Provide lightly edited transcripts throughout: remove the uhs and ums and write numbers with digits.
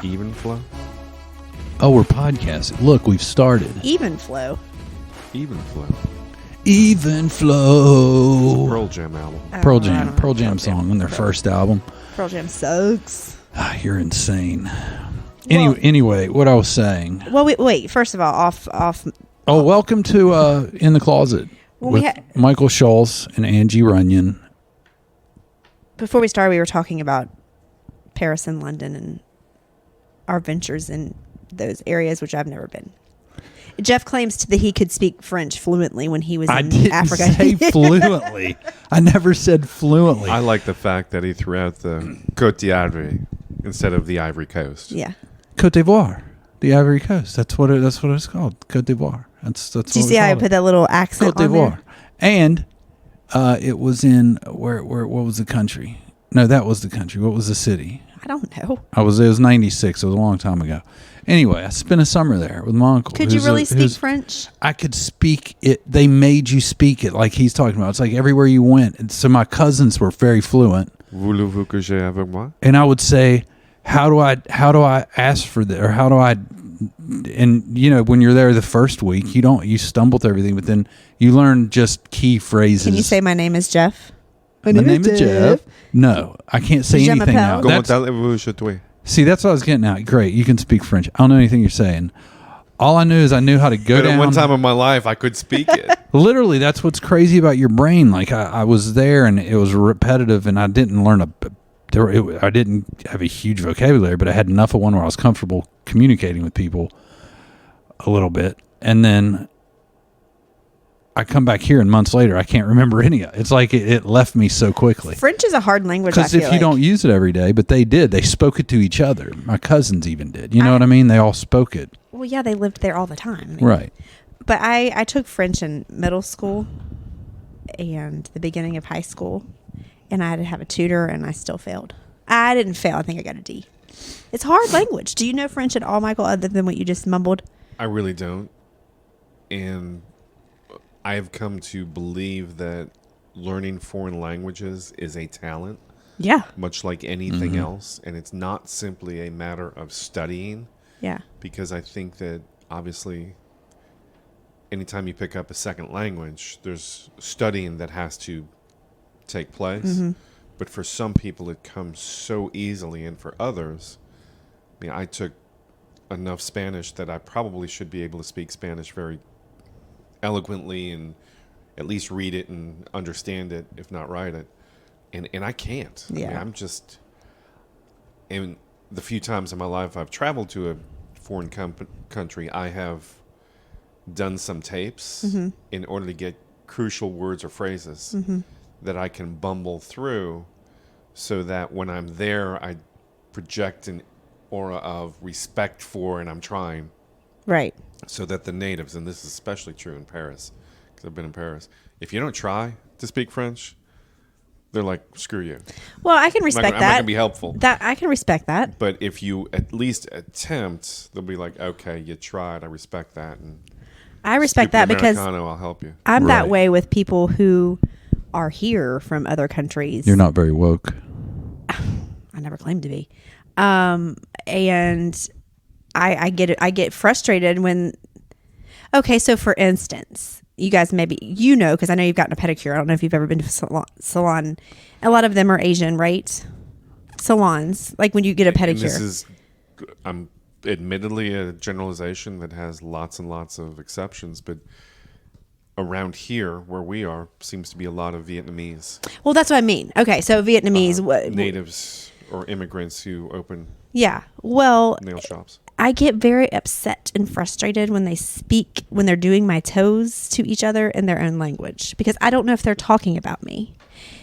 Even flow? Oh, we're podcasting. Look, we've started. Even flow. Even flow. Even flow. Pearl Jam album. Pearl Jam song on their first album. Pearl Jam sucks. You're insane. Anyway, what I was saying. Well, wait. First of all, off. Oh, welcome to In the Closet with Michael Schulz and Angie Runyon. Before we started, we were talking about Paris and London and our ventures in those areas, which I've never been. Jeff claims that he could speak French fluently when he was in Africa. I didn't say fluently. I never said fluently. I like the fact that he threw out the Côte d'Ivoire instead of the Ivory Coast. Yeah. Côte d'Ivoire, the Ivory Coast. That's what it's called. Côte d'Ivoire. That's. Do you see how I put that little accent Côte d'Ivoire. on there? And it was in where? What was the country? No, that was the country. What was the city? I don't know. It was 96. It was a long time ago. Anyway, I spent a summer there with my uncle. Could you really speak French? I could speak it. They made you speak it like he's talking about. It's like everywhere you went. And so my cousins were very fluent. Voulez-vous que j'aille avec moi? And I would say, how do I ask for that? Or how do I, and you know, when you're there the first week, you stumble through everything, but then you learn just key phrases. Can you say my name is Jeff? My name is Jeff. No, I can't say anything now. Comment allez-vous chez toi? See, that's what I was getting at. Great, you can speak French. I don't know anything you're saying. All I knew is I knew how to go down. At one time in my life, I could speak it. Literally, that's what's crazy about your brain. Like I was there, and it was repetitive, and I didn't learn I didn't have a huge vocabulary, but I had enough of one where I was comfortable communicating with people a little bit, and then I come back here, and months later, I can't remember any of it. It's like it left me so quickly. French is a hard language, because if you don't use it every day, but they did. They spoke it to each other. My cousins even did. You know what I mean? They all spoke it. Well, yeah, they lived there all the time. Right. But I took French in middle school and the beginning of high school, and I had to have a tutor, and I still failed. I didn't fail. I think I got a D. It's hard language. Do you know French at all, Michael, other than what you just mumbled? I really don't. And I have come to believe that learning foreign languages is a talent. Yeah. Much like anything else. And it's not simply a matter of studying. Yeah. Because I think that obviously anytime you pick up a second language, there's studying that has to take place. Mm-hmm. But for some people, it comes so easily. And for others, I mean, I took enough Spanish that I probably should be able to speak Spanish very eloquently and at least read it and understand it, if not write it. And I can't. Yeah. I mean, I'm just... And the few times in my life I've traveled to a foreign country, I have done some tapes in order to get crucial words or phrases that I can bumble through so that when I'm there, I project an aura of respect for, and I'm trying. Right. So that the natives, and this is especially true in Paris, because I've been in Paris, if you don't try to speak French, they're like, screw you. Well, I can respect that. I'm not going to be helpful. I can respect that. But if you at least attempt, they'll be like, okay, you tried. I respect that. And I respect that because I'll help you. I'm that way with people who are here from other countries. You're not very woke. I never claimed to be. And I get it. I get frustrated when. Okay, so for instance, you guys maybe because I know you've gotten a pedicure. I don't know if you've ever been to a salon. A lot of them are Asian, right? Salons, like when you get a pedicure. And this is, admittedly a generalization that has lots and lots of exceptions, but around here where we are seems to be a lot of Vietnamese. Well, that's what I mean. Okay, so Vietnamese natives or immigrants who open nail shops. I get very upset and frustrated when they speak, when they're doing my toes to each other in their own language, because I don't know if they're talking about me.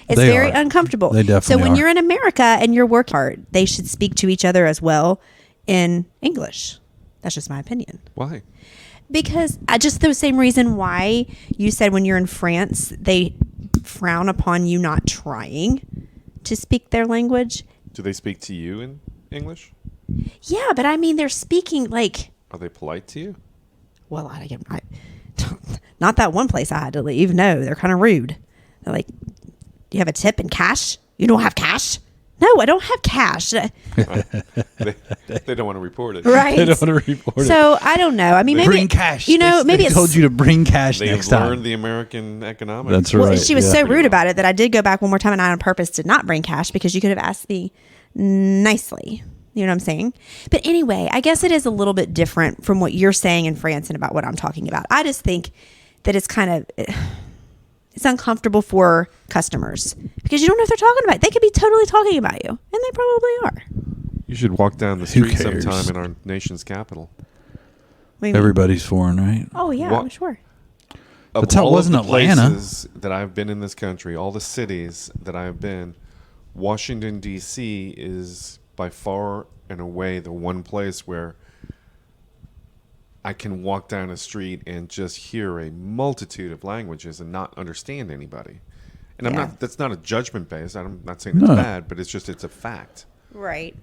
It's very uncomfortable. They definitely So when are. you're in America and you're working hard, they should speak to each other as well in English. That's just my opinion. Why? Because just the same reason why you said when you're in France, they frown upon you not trying to speak their language. Do they speak to you in English? Yeah, but I mean, they're speaking like... Are they polite to you? Well, I not that one place I had to leave. No, they're kind of rude. They're like, do you have a tip in cash? You don't have cash? No, I don't have cash. They don't want to report it. Right. They don't want to report it. So I don't know. I mean, maybe Bring cash. maybe they it's told you to bring cash They've next learned time. the American economics. That's Well, right. she was yeah. so rude about it that I did go back one more time, and I on purpose did not bring cash because you could have asked me nicely. You know what I'm saying? But anyway, I guess it is a little bit different from what you're saying in France and about what I'm talking about. I just think that it's kind of it's uncomfortable for customers because you don't know if they're talking about it. They could be totally talking about you, and they probably are. You should walk down the Who street cares? sometime in our nation's capital. What do you mean? Everybody's foreign, right? Oh yeah, What- I'm sure. Of That's how it all was of in the Atlanta. places that I've been in this country, all the cities that I've been, Washington, D.C. is by far and away the one place where I can walk down a street and just hear a multitude of languages and not understand anybody. And I'm Yeah. not. That's not a judgment base. I'm not saying it's No. bad, but it's a fact. Right.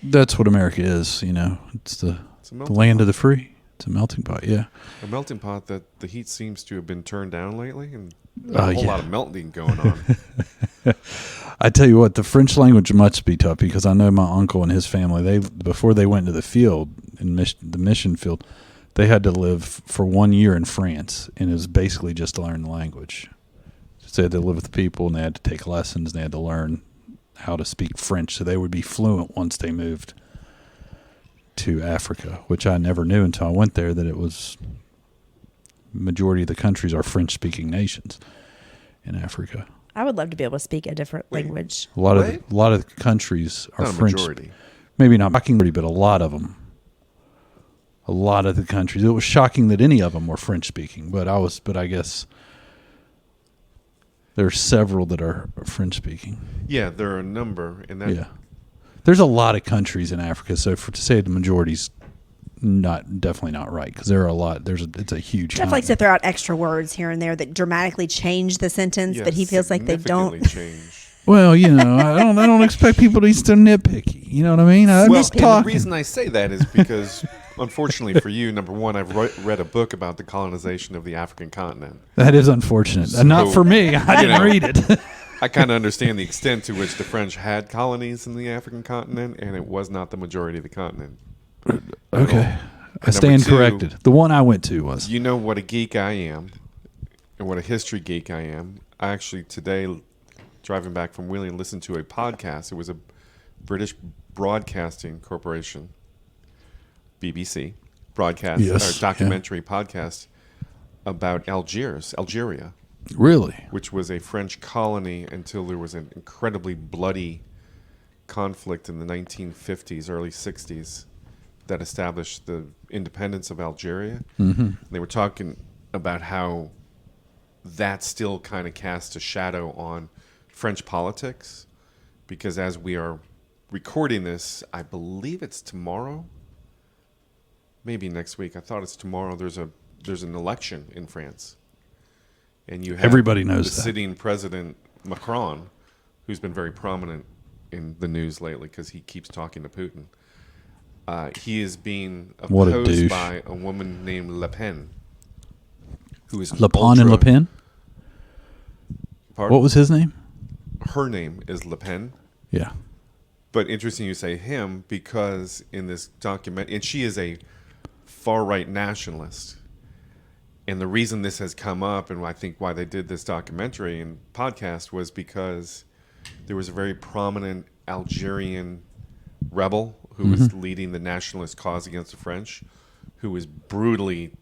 That's what America is, you know. It's the a melting land pot. of the free. It's a melting pot, yeah. A melting pot that the heat seems to have been turned down lately, and Oh, not a whole yeah. lot of melting going on. I tell you what, the French language must be tough because I know my uncle and his family, they before they went to the field, the mission field, they had to live for 1 year in France, and it was basically just to learn the language. So they had to live with people, and they had to take lessons, and they had to learn how to speak French, so they would be fluent once they moved to Africa, which I never knew until I went there, that it was majority of the countries are French-speaking nations in Africa. I would love to be able to speak a different language. A lot What? of the countries are Not a French. majority. Maybe not shocking, but a lot of them. A lot of the countries. It was shocking that any of them were French speaking, but I guess there are several that are French speaking. Yeah, there are a number, and that Yeah. There's a lot of countries in Africa, so to say the majority's definitely not right, because there are a lot. It's a huge. Jeff likes to throw out extra words here and there that dramatically change the sentence yeah, that he feels like they don't. significantly change. Well, you know, I don't expect people to be so nitpicky. You know what I mean? I'm Well, just and the talking. reason I say that is because, unfortunately for you, number one, I've read a book about the colonization of the African continent. That is unfortunate. Not So, for me. I didn't know, read it. I kind of understand the extent to which the French had colonies in the African continent, and it was not the majority of the continent. Okay. I Number stand two, corrected. The one I went to was. You know what a geek I am, and what a history geek I am. I actually today, driving back from Wheeling, listened to a podcast. It was a British Broadcasting Corporation, BBC broadcast Yes, or documentary podcast about Algeria, Really? which was a French colony until there was an incredibly bloody conflict in the 1950s, early 60s, that established the independence of Algeria. Mm-hmm. They were talking about how that still kind of casts a shadow on French politics, because as we are recording this, I believe it's tomorrow, maybe next week. I thought it's tomorrow. There's an election in France, and you have Everybody knows the that. sitting president Macron, who's been very prominent in the news lately because he keeps talking to Putin. He is being What a opposed douche. by a woman named Le Pen, who is Le Pen and Le Pen? Pardon? What was his name? Her name is Le Pen. Yeah. But interesting you say him, because in this document, and she is a far-right nationalist. And the reason this has come up, and I think why they did this documentary and podcast, was because there was a very prominent Algerian rebel who was leading the nationalist cause against the French, who was brutally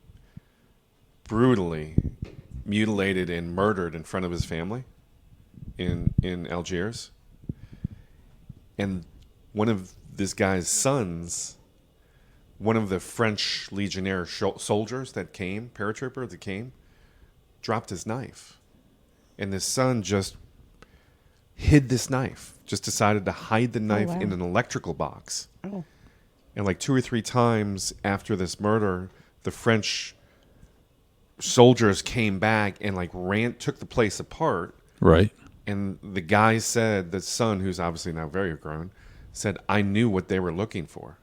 mutilated and murdered in front of his family in Algiers. And one of this guy's sons, one of the French Legionnaire soldiers that came, paratrooper that came, dropped his knife. And this son just hid this knife, just decided to hide the knife wow. in an electrical box. Oh. And like 2 or 3 times after this murder, the French soldiers came back and like took the place apart. Right. And the guy said, the son, who's obviously now very grown, said, I knew what they were looking for.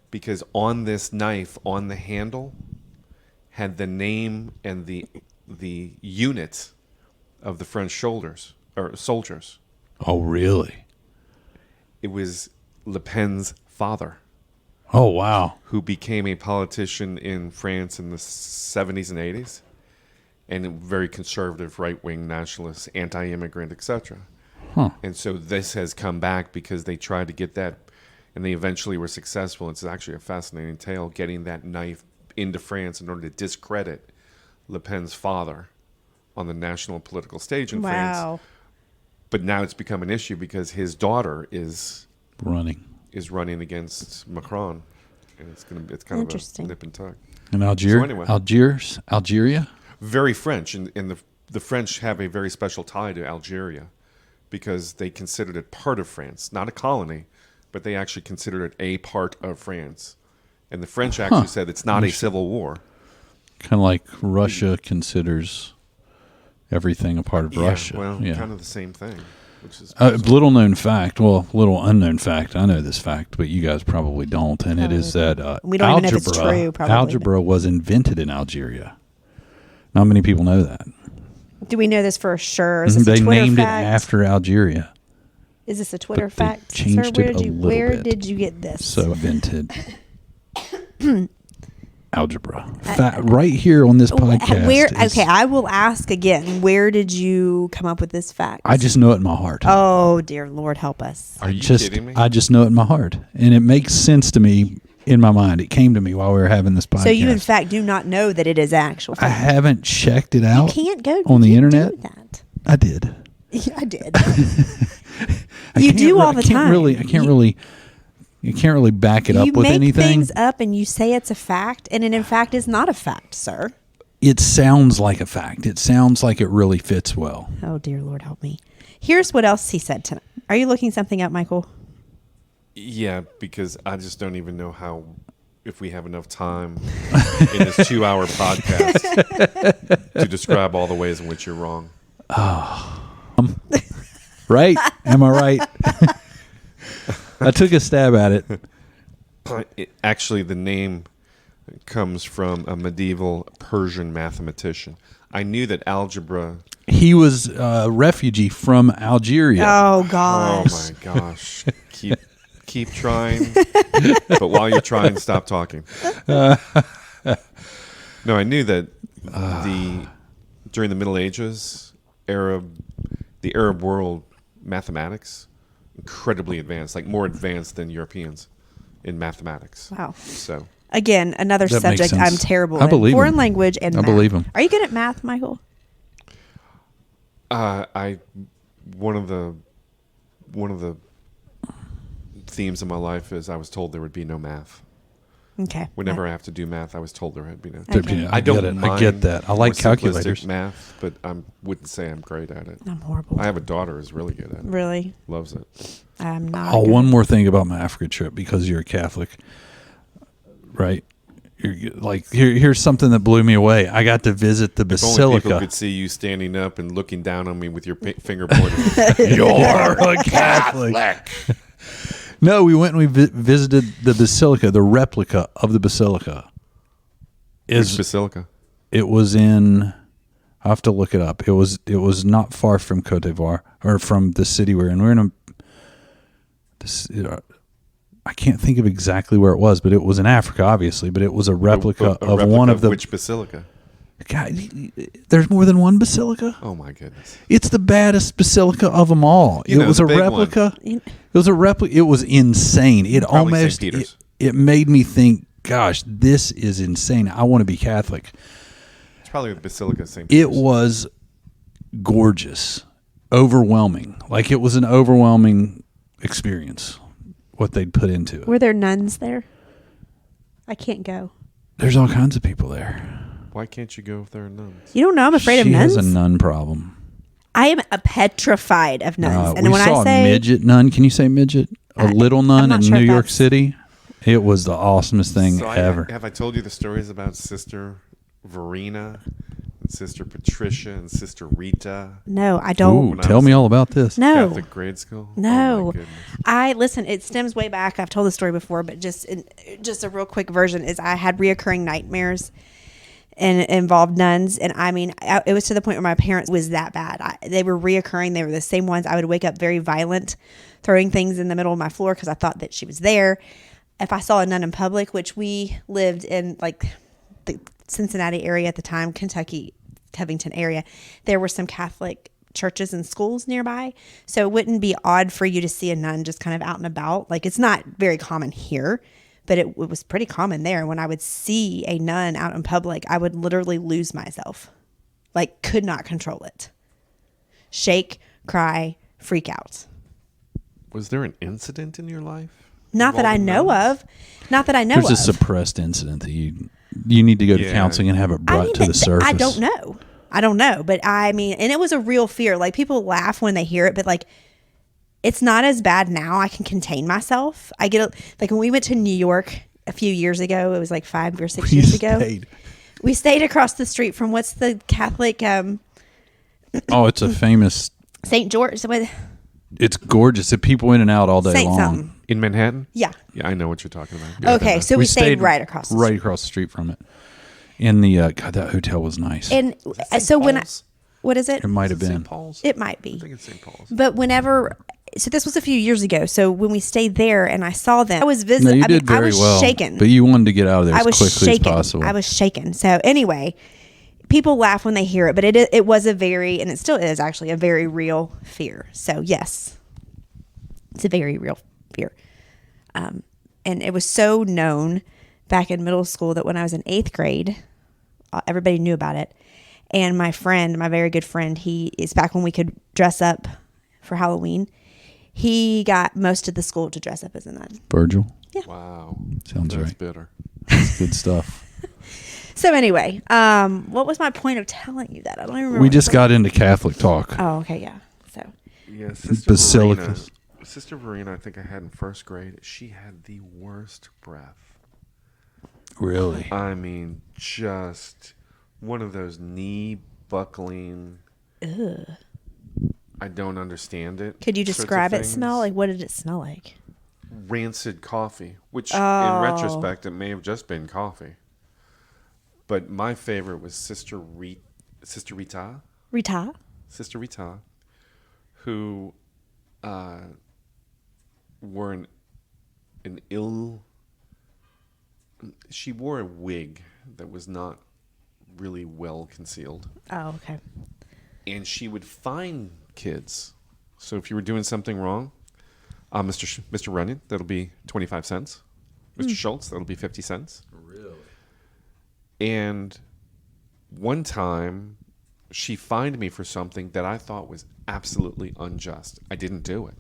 Because on this knife, on the handle, had the name and the unit of the French soldiers. Oh, really? It was Le Pen's father, Oh, wow. who became a politician in France in the 70s and 80s, and a very conservative, right-wing nationalist, anti-immigrant, etc. Huh. And so this has come back because they tried to get that, and they eventually were successful. It's actually a fascinating tale, getting that knife into France in order to discredit Le Pen's father on the national political stage in France. Wow. But now it's become an issue because his daughter is Running. running against Macron, and it's kind of Interesting. a nip and tuck. And Algeria? So anyway. Algeria? Very French, and the French have a very special tie to Algeria because they considered it part of France, not a colony, but they actually considered it a part of France. And the French actually said it's not a civil war. Kind of like Russia considers everything a part of Russia. Well, kind of the same thing. Which is little known fact, little unknown fact. I know this fact, but you guys probably don't. And it is that We don't even know if it's true, probably. algebra was invented in Algeria. Not many people know that. Do we know this for sure? Is this They a Twitter named fact? it after Algeria. Is this a Twitter But they fact? changed Sir, it a little where bit. did you get this? So invented algebra. Right here on this podcast. Okay, I will ask again. Where did you come up with this fact? I just know it in my heart. Oh, dear Lord, help us. Are you kidding me? I just know it in my heart. And it makes sense to me in my mind. It came to me while we were having this podcast. So you, in fact, do not know that it is actual I fact. haven't checked it out. You can't go on the you can't internet. do that. I did. Yeah, I did. You do all the time. You can't really back it up with You anything. make things up and you say it's a fact, and it in fact is not a fact, sir. It sounds like a fact. It sounds like it really fits well. Oh, dear Lord, help me. Here's what else he said tonight. Are you looking something up, Michael? Yeah, because I just don't even know if we have enough time in this 2-hour podcast to describe all the ways in which you're wrong. Right? Am I right? I took a stab at it. Actually, the name comes from a medieval Persian mathematician. I knew that algebra. He was a refugee from Algeria. Oh, Oh gosh. my gosh! Keep trying, but while you're trying, stop talking. No, I knew that during the Middle Ages, the Arab world, mathematics, incredibly advanced, like more advanced than Europeans in mathematics. Wow. So Again, another That makes subject sense. I'm terrible I in. believe Foreign him. language and I math. believe him. Are you good at math, Michael? one of the themes of my life is I was told there would be no math. Okay. Whenever I have to do math, I was told there had be no. Okay. I don't get it. I mind get that. I like more simplistic calculators. math, but I wouldn't say I'm great at it. I'm horrible. I have a daughter who's really good at it. Really? Loves it. I'm not. Oh, good. one more thing about my Africa trip, because you're a Catholic, right? You're like, here's something that blew me away. I got to visit the If only people Basilica. could see you standing up and looking down on me with your finger pointing. You're a Catholic. No, we went and we visited the Basilica, the replica of the Basilica. Which Basilica? It was in. I have to look it up. It was not far from Cote d'Ivoire, or from the city we're in. We're in a. I can't think of exactly where it was, but it was in Africa, obviously. But it was a replica A of replica one of the. which basilica? God, there's more than one basilica. Oh my goodness! It's the baddest basilica of them all. You know, it was the a big replica. one. It was a replica. It was insane. It Probably St. almost Peter's. it made me think, gosh, this is insane. I want to be Catholic. It's probably the Basilica of St. It Peter's. was gorgeous, overwhelming. Like, it was an overwhelming experience, what they'd put into it. Were there nuns there? I can't go. There's all kinds of people there. Why can't you go if there are nuns? You don't know I'm afraid of She nuns? has a nun problem. I am petrified of nuns. And we when saw I say a midget nun. Can you say midget? A little nun not in sure New if York that's- City. It was the awesomest thing So ever. have I told you the stories about Sister Verena and Sister Patricia and Sister Rita? No, I don't. Ooh, when I tell was me all about this. No. Catholic grade school? Oh, No. my goodness. I listen, it stems way back. I've told the story before, but just a real quick version is I had reoccurring nightmares. and it involved nuns. And I mean, it was to the point where my parents was that bad. They were reoccurring. They were the same ones. I would wake up very violent, throwing things in the middle of my floor because I thought that she was there. If I saw a nun in public, which we lived in like the Cincinnati area at the time, Kentucky, Covington area, there were some Catholic churches and schools nearby. So it wouldn't be odd for you to see a nun just kind of out and about. Like, it's not very common here, but it was pretty common there. When I would see a nun out in public, I would literally lose myself. Like, could not control it. Shake, cry, freak out. Was there an incident in your life? Not that I know of. Not that I know of. There's a suppressed incident that you need to go to counseling and have it brought to the surface. I don't know. But I mean, and it was a real fear. Like, people laugh when they hear it, but like, it's not as bad now. I can contain myself. I get like when we went to New York a few years ago, it was like 5 or 6 years ago. We stayed across the street from what's the Catholic, it's a famous St. George. It's gorgeous. It's people in and out all day Saint long. something. In Manhattan? Yeah. Yeah, I know what you're talking about. Okay, so we stayed right across the street. across the street from it. In the God, that hotel was nice. And so when what is it? It might have St. been. Paul's? It might be. I think it's St. Paul's. But so this was a few years ago. So when we stayed there and I saw them, I was visiting. No, you did very I was well. shaken. But you wanted to get out of there I as was quickly shaken. as possible. I was shaken. So anyway, people laugh when they hear it, but it was a very, and it still is actually a very real fear. So yes, it's a very real fear. And it was so known back in middle school that when I was in 8th grade, everybody knew about it. And my very good friend, he is back when we could dress up for Halloween. He got most of the school to dress up as a nun. Virgil? Yeah. Wow. Sounds That's right. bitter. That's good stuff. So anyway, what was my point of telling you that? I don't even remember. We just got into Catholic talk. Oh, okay, yeah. So Yeah, Sister Basilicas. Sister Verena, I think I had in 1st grade, she had the worst breath. Really? I mean, just one of those knee buckling. ugh. I don't understand it. Could you sorts of describe it? things. Smell like, what did it smell like? Rancid coffee, which Oh. in retrospect, it may have just been coffee. But my favorite was Sister Rita, Rita? Sister Rita, who wore an ill. She wore a wig that was not really well concealed, Oh, okay. and she would fine kids. So if you were doing something wrong, Mr. Runyon, that'll be 25 cents. Mr. Schulz, that'll be 50 cents. Really? And one time, she fined me for something that I thought was absolutely unjust. I didn't do it.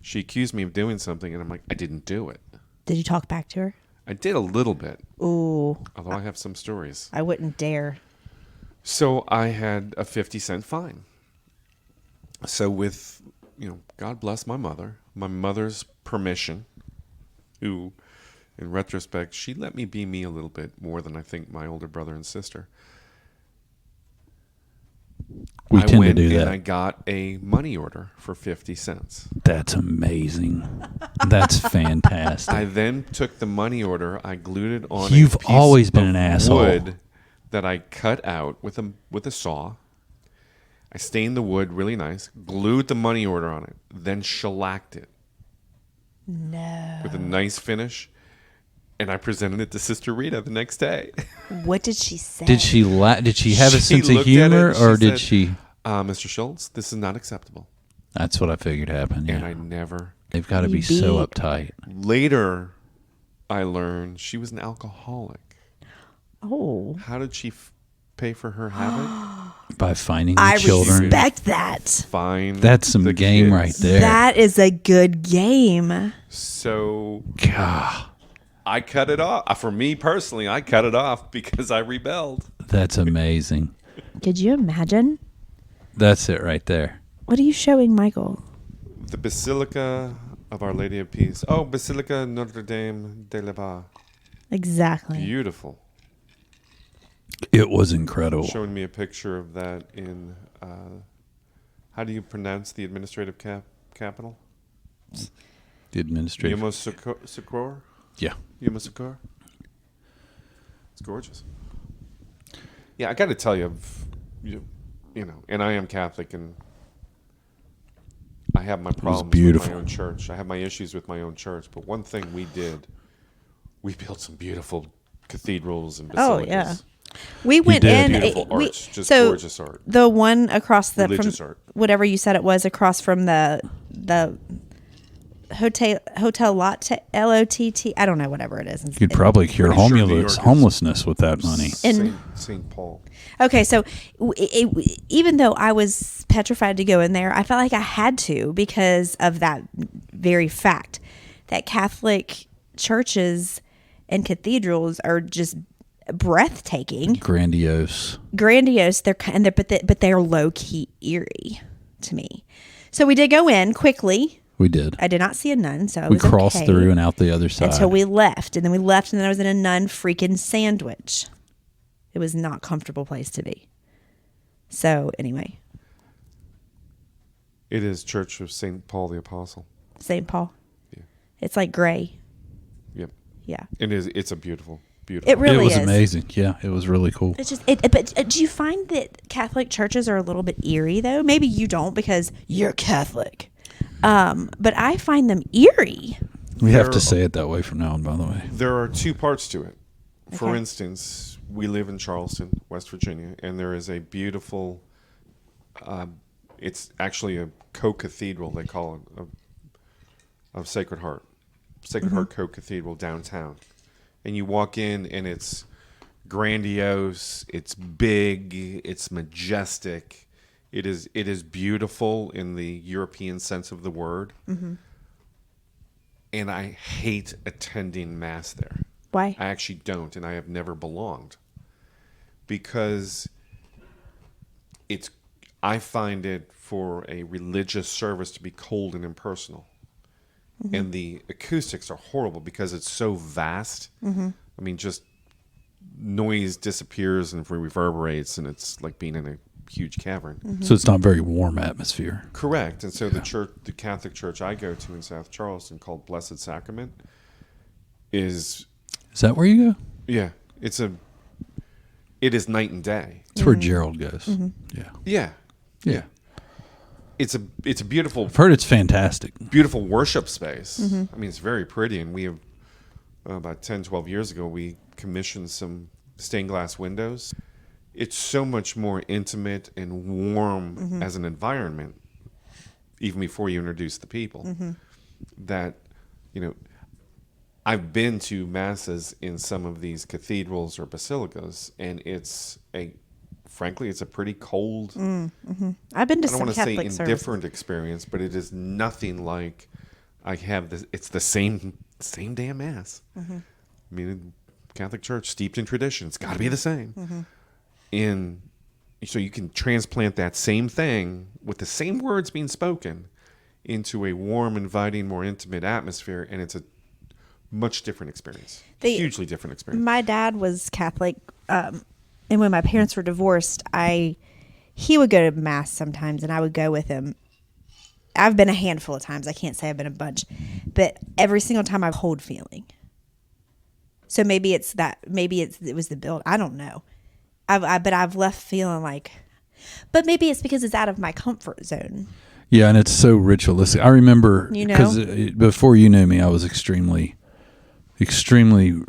She accused me of doing something, and I'm like, I didn't do it. Did you talk back to her? I did a little bit, Ooh, although I have some stories. I wouldn't dare. So I had a 50-cent fine. So with, God bless my mother's permission, who, in retrospect, she let me be me a little bit more than I think my older brother and sister. We I tend to went do and that. I got a money order for 50 cents. That's amazing. That's fantastic. I then took the money order, I glued it on You've a piece always been of an asshole. wood that I cut out with a saw. I stained the wood really nice, glued the money order on it, then shellacked it No. with a nice finish, and I presented it to Sister Rita the next day. What did she say? Did she Did she have a She sense of looked at it humor, and or she did said, she? Mr. Schultz, this is not acceptable. That's what I figured happened. And Yeah, I never. they've got to You be so beat. uptight. Later, I learned she was an alcoholic. Oh. How did she pay for her habit? By finding the I children. respect that. Find That's some the game kids. right there. That is a good game. So God, I cut it off. For me personally, I cut it off because I rebelled. that's amazing. Could you imagine? That's it right there. What are you showing Michael? The Basilica of Our Lady of Peace. Oh, Basilica Notre Dame de Lebar. Exactly. Beautiful. It was incredible. Showing me a picture of that in, how do you pronounce the administrative capital? The administrative. Yamoussoukro? Yeah. Yamoussoukro? It's gorgeous. Yeah, I got to tell you, you know, and I am Catholic, and I have my problems with my own church. I have my issues with my own church. But one thing we did, we built some beautiful cathedrals and basilicas. Oh yeah, we went in. Beautiful arts, just gorgeous art. The one across the religious from art. Whatever you said it was across from the hotel Lotte, LOTT. I don't know, whatever it is. You'd probably cure homelessness with that money. St. Paul. Okay, so even though I was petrified to go in there, I felt like I had to because of that very fact that Catholic churches and cathedrals are just breathtaking, grandiose. But they're low key eerie to me. So we did go in quickly. We did. I did not see a nun, so we crossed through and out the other side until we left, and then I was in a nun freaking sandwich. It was not a comfortable place to be. So anyway, it is Church of St. Paul the Apostle. St. Paul. Yeah. It's like gray. Yep. Yeah. It is. It's a beautiful. It really is. It was amazing. Yeah, it was really cool. It's just. But do you find that Catholic churches are a little bit eerie though? Maybe you don't because you're Catholic. But I find them eerie. We have to say it that way from now on, by the way. There are two parts to it. For Okay. instance, we live in Charleston, West Virginia, and there is a beautiful, it's actually a co-cathedral, they call it, of Sacred Heart. Sacred Heart Co-Cathedral downtown. And you walk in, and it's grandiose, it's big, it's majestic. It is beautiful in the European sense of the word. Mm-hmm. And I hate attending Mass there. Why? I actually don't, and I have never belonged. Because I find it for a religious service to be cold and impersonal. Mm-hmm. And the acoustics are horrible because it's so vast. Mm-hmm. I mean, just noise disappears and reverberates, and it's like being in a huge cavern. Mm-hmm. So it's not very warm atmosphere. Correct. And so the Catholic church I go to in South Charleston, called Blessed Sacrament, is that where you go? Yeah. It is night and day. It's where Gerald goes. Mm-hmm. Yeah. It's a beautiful. I've heard it's fantastic. Beautiful worship space. Mm-hmm. I mean, it's very pretty, and we have about 10, 12 years ago we commissioned some stained glass windows. It's so much more intimate and warm as an environment, even before you introduce the people. That, you know, I've been to masses in some of these cathedrals or basilicas, and frankly, it's a pretty cold. I've been to some Catholic services. I don't want to say indifferent experience, but it is nothing like I have this. It's the same damn Mass. I mean, Catholic Church, steeped in tradition, it's got to be the same. So you can transplant that same thing with the same words being spoken into a warm, inviting, more intimate atmosphere, and it's a much different experience. Hugely different experience. My dad was Catholic, and when my parents were divorced, he would go to Mass sometimes, and I would go with him. I've been a handful of times. I can't say I've been a bunch, but every single time I've cold feeling. So maybe it's that. Maybe it was the build. I don't know. But I've left feeling like, but maybe it's because it's out of my comfort zone. Yeah, and it's so ritualistic. I remember because before you knew me, I was extremely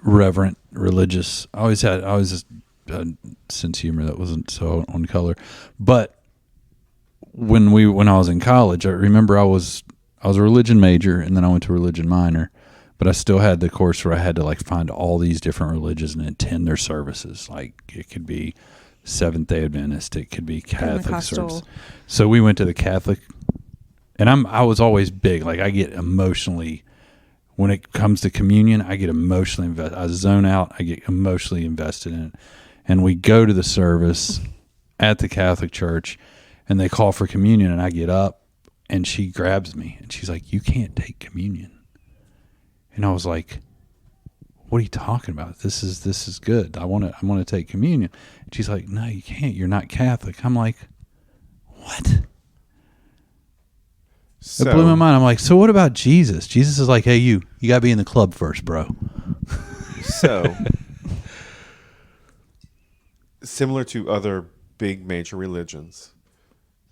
reverent, religious. I always just a sense of humor that wasn't so on color. But when I was in college, I remember I was a religion major, and then I went to religion minor. But I still had the course where I had to like find all these different religions and attend their services. Like it could be Seventh-day Adventist, it could be Catholic service. So we went to the Catholic, and I was always big. Like I get emotionally, when it comes to communion, I get emotionally invested. I zone out, I get emotionally invested in it. And we go to the service at the Catholic church, and they call for communion, and I get up, and she grabs me, and she's like, "You can't take communion." And I was like, "What are you talking about? This is good. I want to take communion." And she's like, "No, you can't. You're not Catholic." I'm like, "What?" It blew my mind. I'm like, "So what about Jesus?" Jesus is like, "Hey, you got to be in the club first, bro." So similar to other big major religions,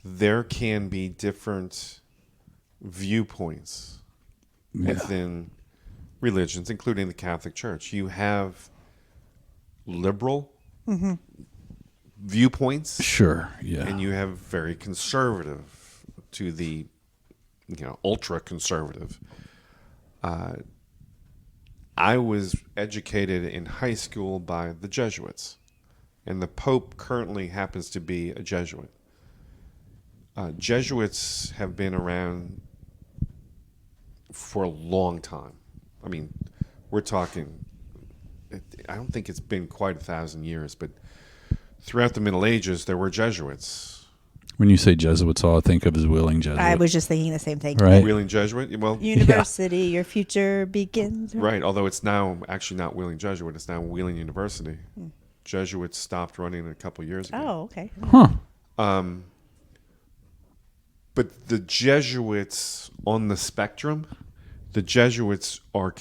there can be different viewpoints within religions, including the Catholic Church. You have liberal viewpoints, Sure. Yeah. and you have very conservative to the, ultra conservative. I was educated in high school by the Jesuits, and the Pope currently happens to be a Jesuit. Jesuits have been around for a long time. I mean, we're talking, I don't think it's been quite 1,000 years, but throughout the Middle Ages, there were Jesuits. When you say Jesuits, all I think of is willing Jesuit. I was just thinking the same thing. Right. Wheeling Jesuit? Well, University, your future begins. right, although it's now actually not Wheeling Jesuit, it's now Wheeling University. Jesuits stopped running a couple years ago. Oh, okay. Huh. But the Jesuits on the spectrum, the Jesuits are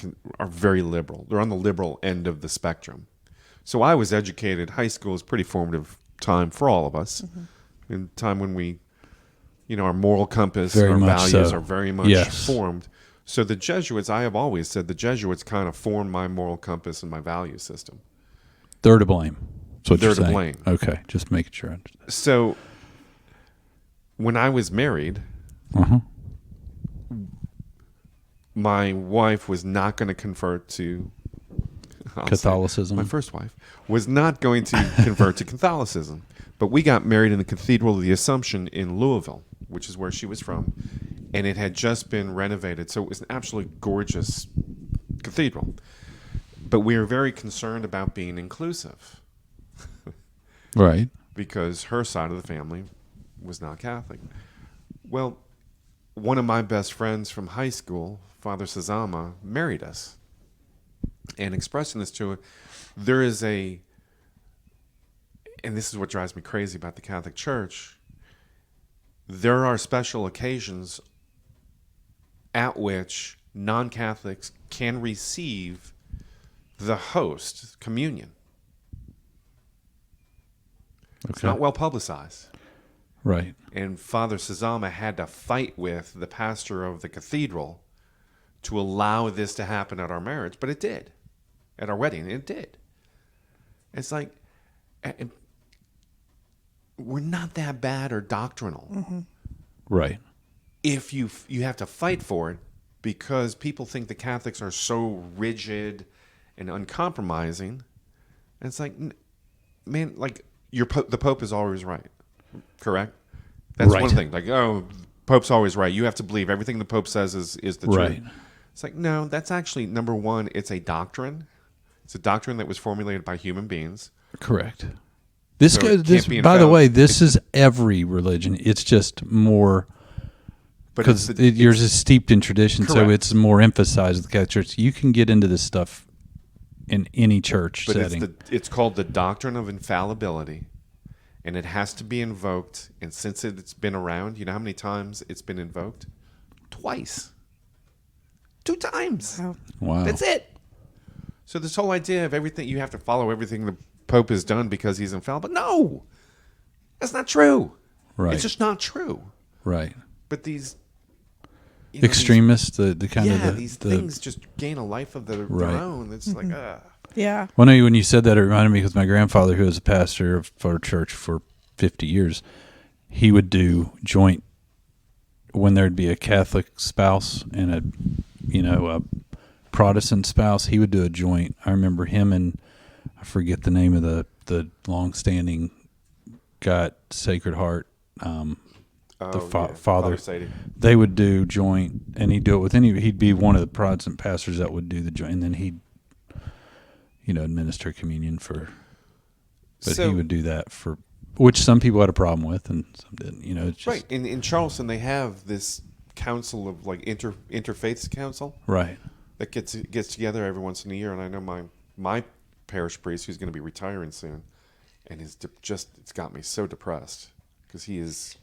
very liberal. They're on the liberal end of the spectrum. So I was educated. High school is a pretty formative time for all of us. In time when we, our moral compass, Very our much values so. are very much Yes. formed. So the Jesuits, I have always said, the Jesuits kind of formed my moral compass and my value system. They're to blame. That's what They're you're to saying. blame. Okay. Just making sure I understand. So when I was married, my wife was not going to convert to Catholicism. My first wife was not going to convert to Catholicism, but we got married in the Cathedral of the Assumption in Louisville, which is where she was from, and it had just been renovated, so it was an absolutely gorgeous cathedral. But we were very concerned about being inclusive Right. because her side of the family was not Catholic. Well, one of my best friends from high school, Father Sazama, married us. And expressing this to her, there is and this is what drives me crazy about the Catholic Church, there are special occasions at which non-Catholics can receive the host, communion. It's Okay. not well publicized. Right. And Father Sazama had to fight with the pastor of the cathedral to allow this to happen at our marriage, but it did. At our wedding, it did. It's like, we're not that bad or doctrinal. Right. If you have to fight for it because people think the Catholics are so rigid and uncompromising. And it's like, man, like the Pope is always right, correct? That's Right. one thing. Like, the Pope's always right. You have to believe everything the Pope says is the Right. truth. It's like, no, that's actually, number one, it's a doctrine. It's a doctrine that was formulated by human beings. Correct. This So it goes. This, can't be by the infallible. way, this is every religion. It's just more But because it's yours is steeped in tradition, so Correct. it's more emphasized with the Catholic Church. You can get into this stuff in any church But setting. it's called the doctrine of infallibility, and it has to be invoked. And since it's been around, you know how many times it's been invoked? Twice. 2 times. Wow. That's it. So this whole idea of everything, you have to follow everything the Pope has done because he's infallible. No, that's not true. Right. It's just not true. Right. But these Extremists, the kind of these the things just gain a life of their Right. own. It's like, Yeah. Well, no, when you said that, it reminded me because my grandfather, who was a pastor of our church for 50 years, he would do joint when there'd be a Catholic spouse and a Protestant spouse. He would do a joint. I remember him and I forget the name of the long-standing guy at Sacred Heart. Father. Sadie. They would do joint, and he'd do it with he'd be one of the Protestant pastors that would do the joint, and then he'd administer communion but So- he would do that for which some people had a problem with and some didn't. It's just, Right. In Charleston, they have this council of like interfaith council right. that gets together every once in a year. And I know my parish priest, who's going to be retiring soon, and it's got me so depressed because he is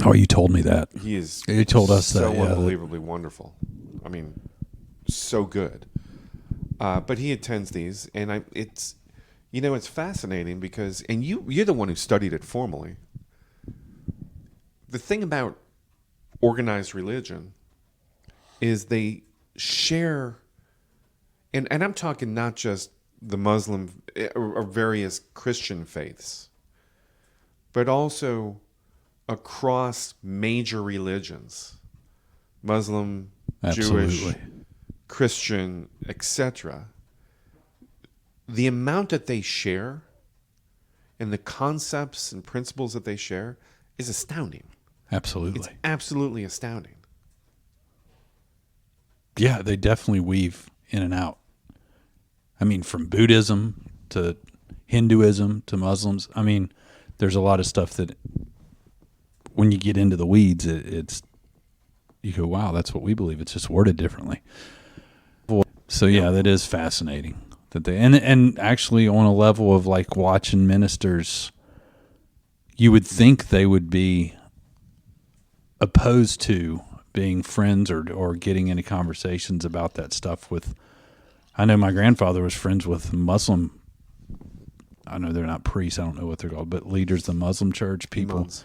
Oh, you told me that. he is You told us so that, yeah, unbelievably wonderful. I mean, so good. But he attends these, and You know, it's fascinating because, and you're the one who studied it formally. The thing about organized religion is they share, and I'm talking not just the Muslim or various Christian faiths, but also across major religions, Muslim, Absolutely. Jewish, Christian, etc. The amount that they share and the concepts and principles that they share is astounding. Absolutely. It's absolutely astounding. Yeah, they definitely weave in and out. I mean, from Buddhism to Hinduism to Muslims. I mean, there's a lot of stuff that when you get into the weeds, it's you go, wow, that's what we believe. It's just worded differently. So yeah, that is fascinating. That they and actually on a level of like watching ministers, you would think they would be opposed to being friends or getting into conversations about that stuff with. I know my grandfather was friends with Muslim. I know they're not priests. I don't know what they're called, but leaders of the Muslim church, people. Imams.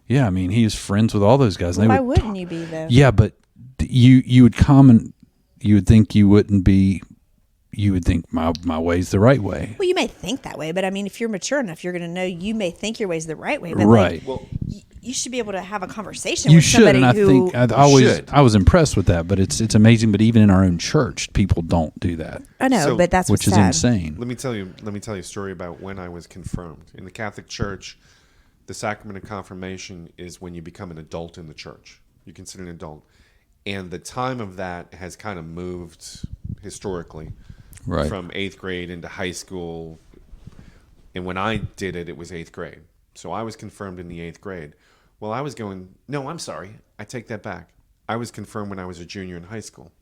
Yeah, I mean, he was friends with all those guys. Well, They why would wouldn't you be though? Yeah, but you would comment. You would think you wouldn't be. You would think my way's the right way. Well, you may think that way, but I mean, if you're mature enough, you're going to know you may think your way's the right way. But Right. Like, you should be able to have a conversation You with should, somebody and I who. think I was impressed with that. But it's amazing. But even in our own church, people don't do that, I know, So- but that's which what's is sad. insane. Let me tell you a story about when I was confirmed. In the Catholic Church, the sacrament of confirmation is when you become an adult in the church. You're considered an adult. And the time of that has kind of moved historically Right. from 8th grade into high school. And when I did it, it was 8th grade. So I was confirmed in the 8th grade. Well, I was going, no, I'm sorry. I take that back. I was confirmed when I was a junior in high school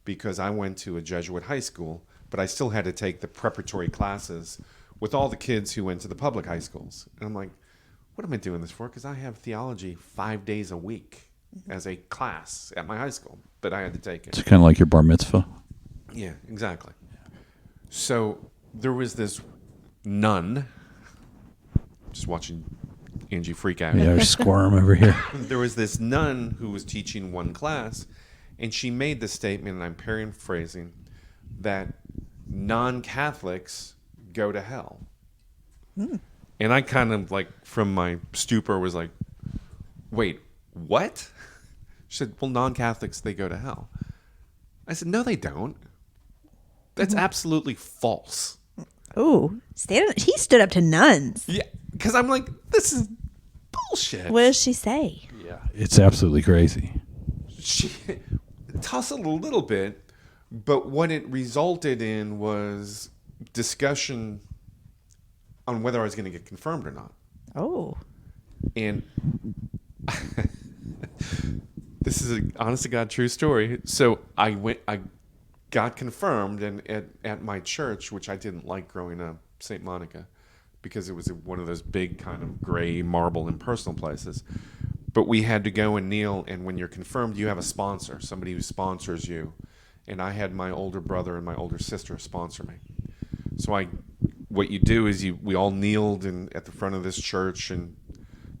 because I went to a Jesuit high school, but I still had to take the preparatory classes with all the kids who went to the public high schools. And I'm like, what am I doing this for? Because I have theology 5 days a week as a class at my high school, but I had to take it. It's kind of like your bar mitzvah. Yeah, exactly. So there was this nun, just watching Angie freak out. Yeah, there's squirm over here. There was this nun who was teaching one class, and she made the statement, and I'm paraphrasing, that non-Catholics go to hell. And I kind of like, from my stupor, was like, wait, what? She said, well, non-Catholics, they go to hell. I said, no, they don't. That's absolutely false. Ooh, he stood up to nuns. Yeah, because I'm like, this is bullshit. What does she say? Yeah, it's absolutely crazy. She tussled a little bit, but what it resulted in was discussion on whether I was going to get confirmed or not. Oh, And this is an honest to God true story. So I got confirmed, and at my church, which I didn't like growing up, St. Monica, because it was one of those big kind of gray marble impersonal places. But we had to go and kneel, and when you're confirmed, you have a sponsor, somebody who sponsors you. And I had my older brother and my older sister sponsor me. So what you do is we all kneeled at the front of this church, and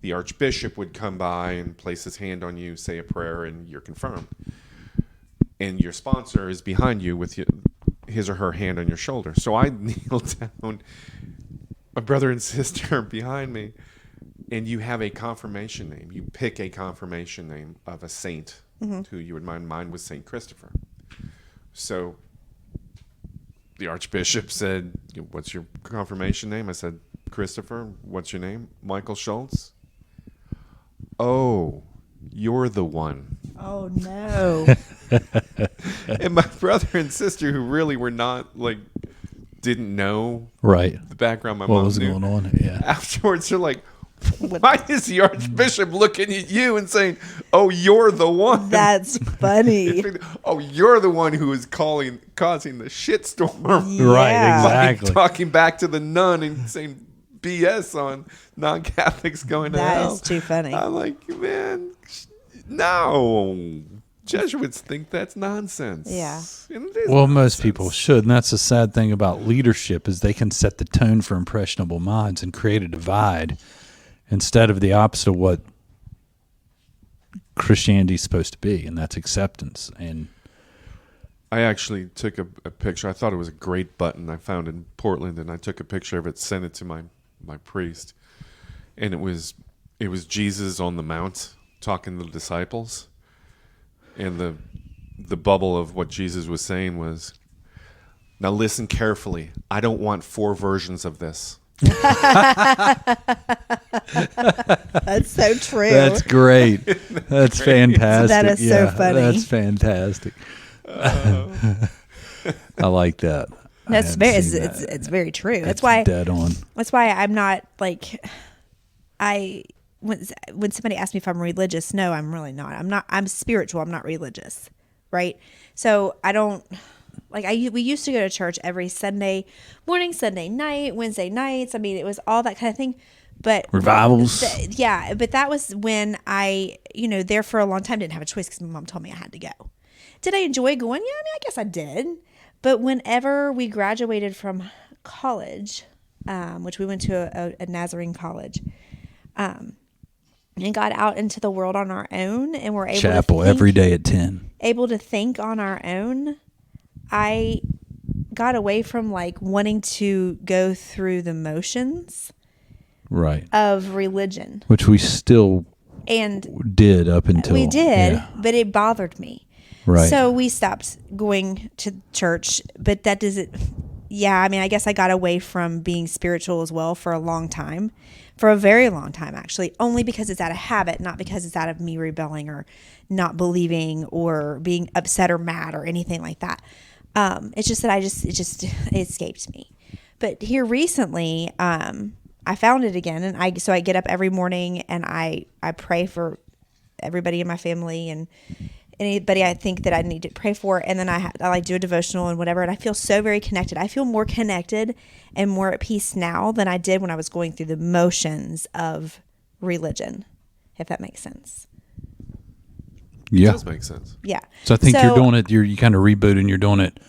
the archbishop would come by and place his hand on you, say a prayer, and you're confirmed. And your sponsor is behind you with his or her hand on your shoulder. So I kneeled down, my brother and sister behind me, and you have a confirmation name. You pick a confirmation name of a saint who you would mind. Mine was St. Christopher. So the archbishop said, what's your confirmation name? I said, Christopher. What's your name? Michael Schulz. Oh, you're the one. oh no! And my brother and sister, who really were not, like, didn't know Right. the background my What mom was knew. going on? Yeah. Afterwards, they're like, why is the archbishop looking at you and saying, oh, you're the one? That's funny. Oh, you're the one who is causing the shitstorm. Right, Yeah. exactly. Talking back to the nun and saying BS on non-Catholics going to That hell. is too funny. I'm like, man, no. Jesuits think that's nonsense. Yeah. And it is Well, most nonsense. people should, and that's the sad thing about leadership is they can set the tone for impressionable minds and create a divide instead of the opposite of what Christianity is supposed to be, and that's acceptance. And I actually took a picture. I thought it was a great button I found in Portland, and I took a picture of it, sent it to my priest, and it was Jesus on the Mount talking to the disciples, and the bubble of what Jesus was saying was, "Now listen carefully. I don't want 4 versions of this." That's so true. that's great. That's fantastic. That is so funny. That's fantastic. I like that. That's very it's very true. That's why dead on. That's why I'm not like when somebody asks me if I'm religious, no, I'm really not. I'm spiritual. I'm not religious, right? So I don't we used to go to church every Sunday morning, Sunday night, Wednesday nights. I mean, it was all that kind of thing. But Revivals. But that was when I, there for a long time didn't have a choice because my mom told me I had to go. Did I enjoy going? Yeah, I mean, I guess I did. But whenever we graduated from college, which we went to a Nazarene college, and got out into the world on our own, and were able Chapel to every day at 10. able to think on our own, I got away from wanting to go through the motions Right. of religion. Which we still And did up until we did, yeah. but it bothered me. Right. So we stopped going to church, but that doesn't, I mean, I guess I got away from being spiritual as well for a long time, for a very long time, actually, only because it's out of habit, not because it's out of me rebelling or not believing or being upset or mad or anything like that. It's just that it escaped me. But here recently, I found it again, and I get up every morning and I pray for everybody in my family and anybody I think that I need to pray for, and then I do a devotional and whatever, and I feel so very connected. I feel more connected and more at peace now than I did when I was going through the motions of religion, if that makes sense. Yeah. It does make sense. Yeah. So I think you're doing it. You kind of reboot and you're doing it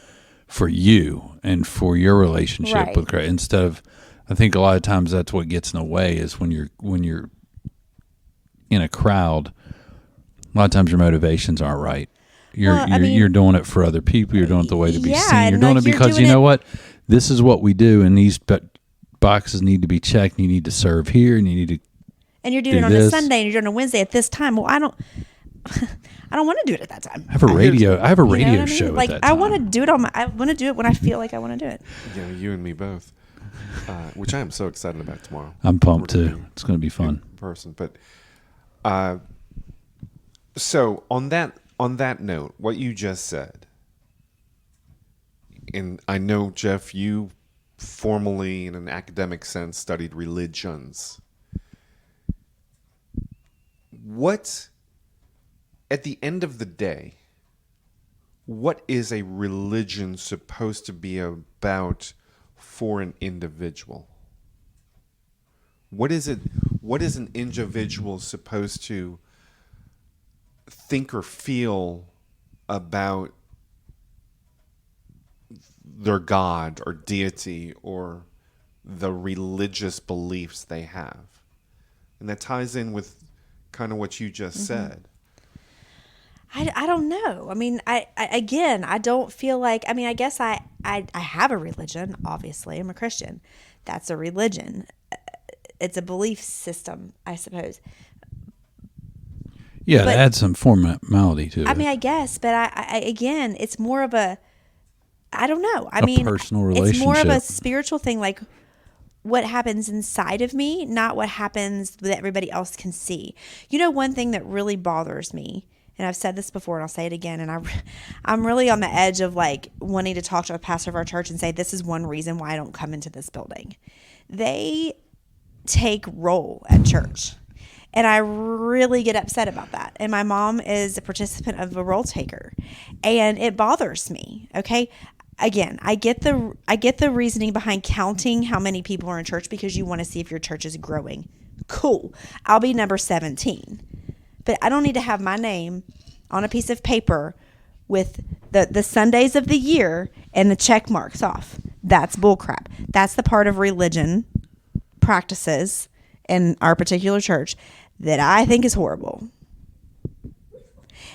for you and for your relationship Right. with Christ instead of. I think a lot of times that's what gets in the way is when you're in a crowd. A lot of times your motivations aren't right. You're doing it for other people. You're doing it the way to be seen. You're doing it because you know what? This is what we do, and these boxes need to be checked. And you need to serve here, and you need to. And you're doing it on a Sunday, and you're doing it on a Wednesday at this time. Well, I don't want to do it at that time. I have a radio You know what I mean? show. Like at that I time. want to do it I want to do it when I feel like I want to do it. Yeah, you and me both. Which I am so excited about tomorrow. I'm pumped We're gonna too. be It's going to be fun. in person, but so on that note, what you just said, and I know, Jeff, you formally, in an academic sense, studied religions. What, at the end of the day, what is a religion supposed to be about for an individual? What is it? What is an individual supposed to think or feel about their God or deity or the religious beliefs they have? And that ties in with kind of what you just said. I don't know. I mean, I don't feel like, I mean, I guess I have a religion. Obviously, I'm a Christian. That's a religion. It's a belief system, I suppose. Yeah, But- to add some formality to it. I mean, I guess, but I again, it's more of a, I don't know. I A mean, personal it's more of a relationship. spiritual thing, like what happens inside of me, not what happens that everybody else can see. You know, one thing that really bothers me, and I've said this before and I'll say it again, and I'm really on the edge of wanting to talk to a pastor of our church and say, this is one reason why I don't come into this building. They take roll at church. And I really get upset about that. And my mom is a participant of a roll taker, and it bothers me. Okay. Again, I get the reasoning behind counting how many people are in church because you want to see if your church is growing. Cool. I'll be number 17. But I don't need to have my name on a piece of paper with the Sundays of the year and the check marks off. That's bullcrap. That's the part of religion practices in our particular church that I think is horrible.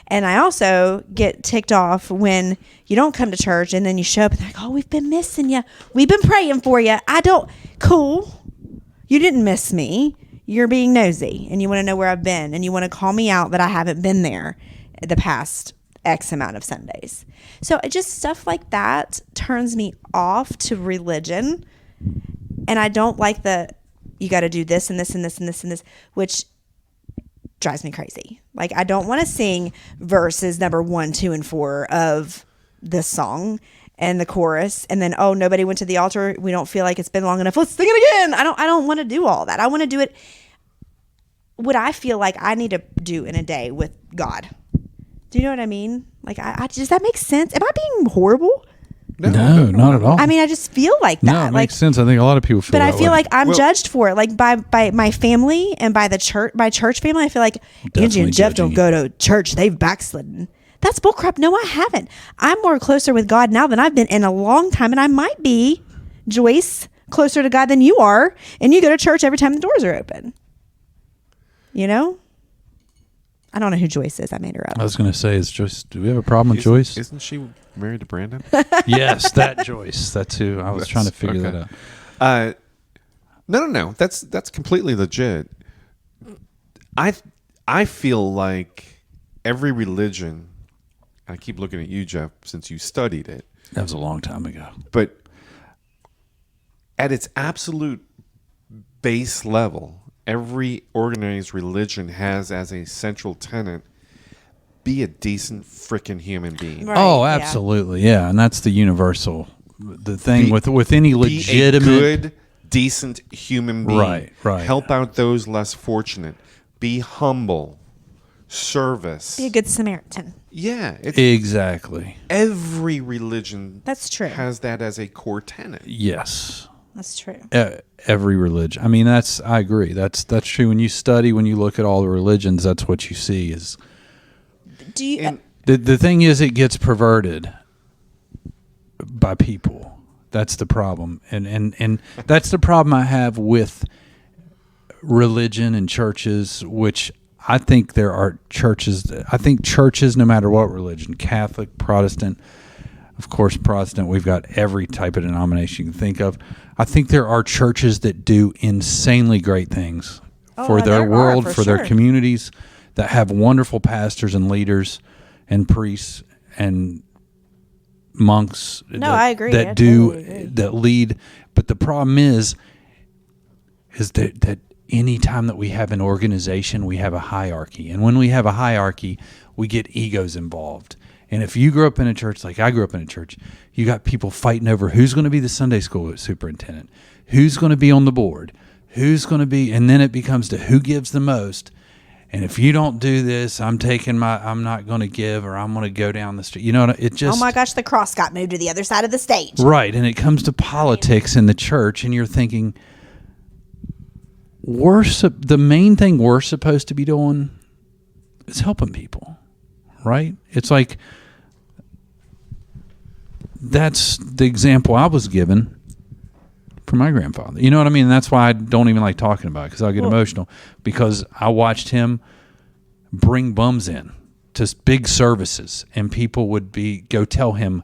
And I also get ticked off when you don't come to church and then you show up and they're like, oh, we've been missing you. We've been praying for you. Cool. You didn't miss me. You're being nosy and you want to know where I've been and you want to call me out that I haven't been there the past X amount of Sundays. So just stuff like that turns me off to religion. And I don't like you got to do this and this and this and this and this, which drives me crazy. Like, I don't want to sing verses number 1, 2, and 4 of this song and the chorus, and then, oh, nobody went to the altar. We don't feel like it's been long enough. Let's sing it again. I don't want to do all that. I want to do it what I feel like I need to do in a day with God. Do you know what I mean? Like, does that make sense? Am I being horrible? No, not at all. I mean, I just feel like that. No, it makes sense. I think a lot of people feel but that I feel way. like I'm judged for it. Like by my family and by the church, my church family, I feel like Angie and Jeff don't go to church. They've backslidden. That's bullcrap. No, I haven't. I'm more closer with God now than I've been in a long time. And I might be, Joyce, closer to God than you are. And you go to church every time the doors are open. You know? I don't know who Joyce is. I made her up. I was going to say, is Joyce? Do we have a problem with Joyce? Isn't she married to Brandon? Yes, that Joyce. That's who. I was trying to figure that out. No. That's completely legit. I feel like every religion. I keep looking at you, Jeff, since you studied it. That was a long time ago. But at its absolute base level, every organized religion has as a central tenet, be a decent freaking human being. Right, oh, yeah. absolutely. Yeah. And that's the universal, the thing with any legitimate. Be a good, decent human being. Right. Help out those less fortunate. Be humble. Service. Be a good Samaritan. Yeah. Exactly. Every religion That's true. has that as a core tenet. Yes. That's true. Every religion. I mean, I agree. That's true. When you look at all the religions, that's what you see is. Do you? The thing is, it gets perverted by people. That's the problem, and that's the problem I have with religion and churches. Which I think there are churches. I think churches, no matter what religion, Catholic, Protestant. Of course, Protestant, we've got every type of denomination you can think of. I think there are churches that do insanely great things for their world, for their communities, that have wonderful pastors and leaders and priests and monks. I agree. That that lead. But the problem is that any time that we have an organization, we have a hierarchy. And when we have a hierarchy, we get egos involved. And if you grew up in a church like I grew up in a church, you got people fighting over who's going to be the Sunday school superintendent, who's going to be on the board, who's going to be, and then it becomes to who gives the most. And if you don't do this, I'm not going to give, or I'm going to go down the street. You know, it just. Oh my gosh, the cross got moved to the other side of the stage. Right. And it comes to politics in the church, and you're thinking, the main thing we're supposed to be doing is helping people. Right? It's like, that's the example I was given from my grandfather. You know what I mean? And that's why I don't even like talking about it, because I'll get emotional, because I watched him bring bums in to big services, and people would go tell him,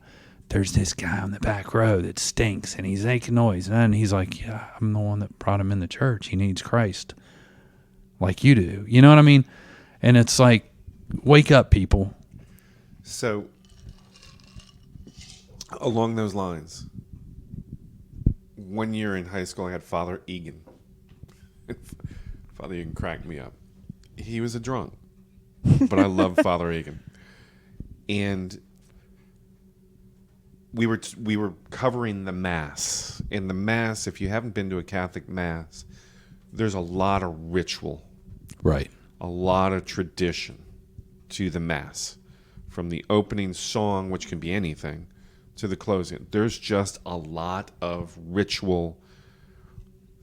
there's this guy on the back row that stinks and he's making noise. And he's like, yeah, I'm the one that brought him in the church. He needs Christ like you do. You know what I mean? And it's like, wake up, people. So, along those lines, 1 year in high school, I had Father Egan. Father Egan cracked me up. He was a drunk, but I loved Father Egan. And we were covering the Mass. In the Mass, if you haven't been to a Catholic Mass, there's a lot of ritual. Right. A lot of tradition to the Mass. From the opening song, which can be anything, to the closing. There's just a lot of ritual,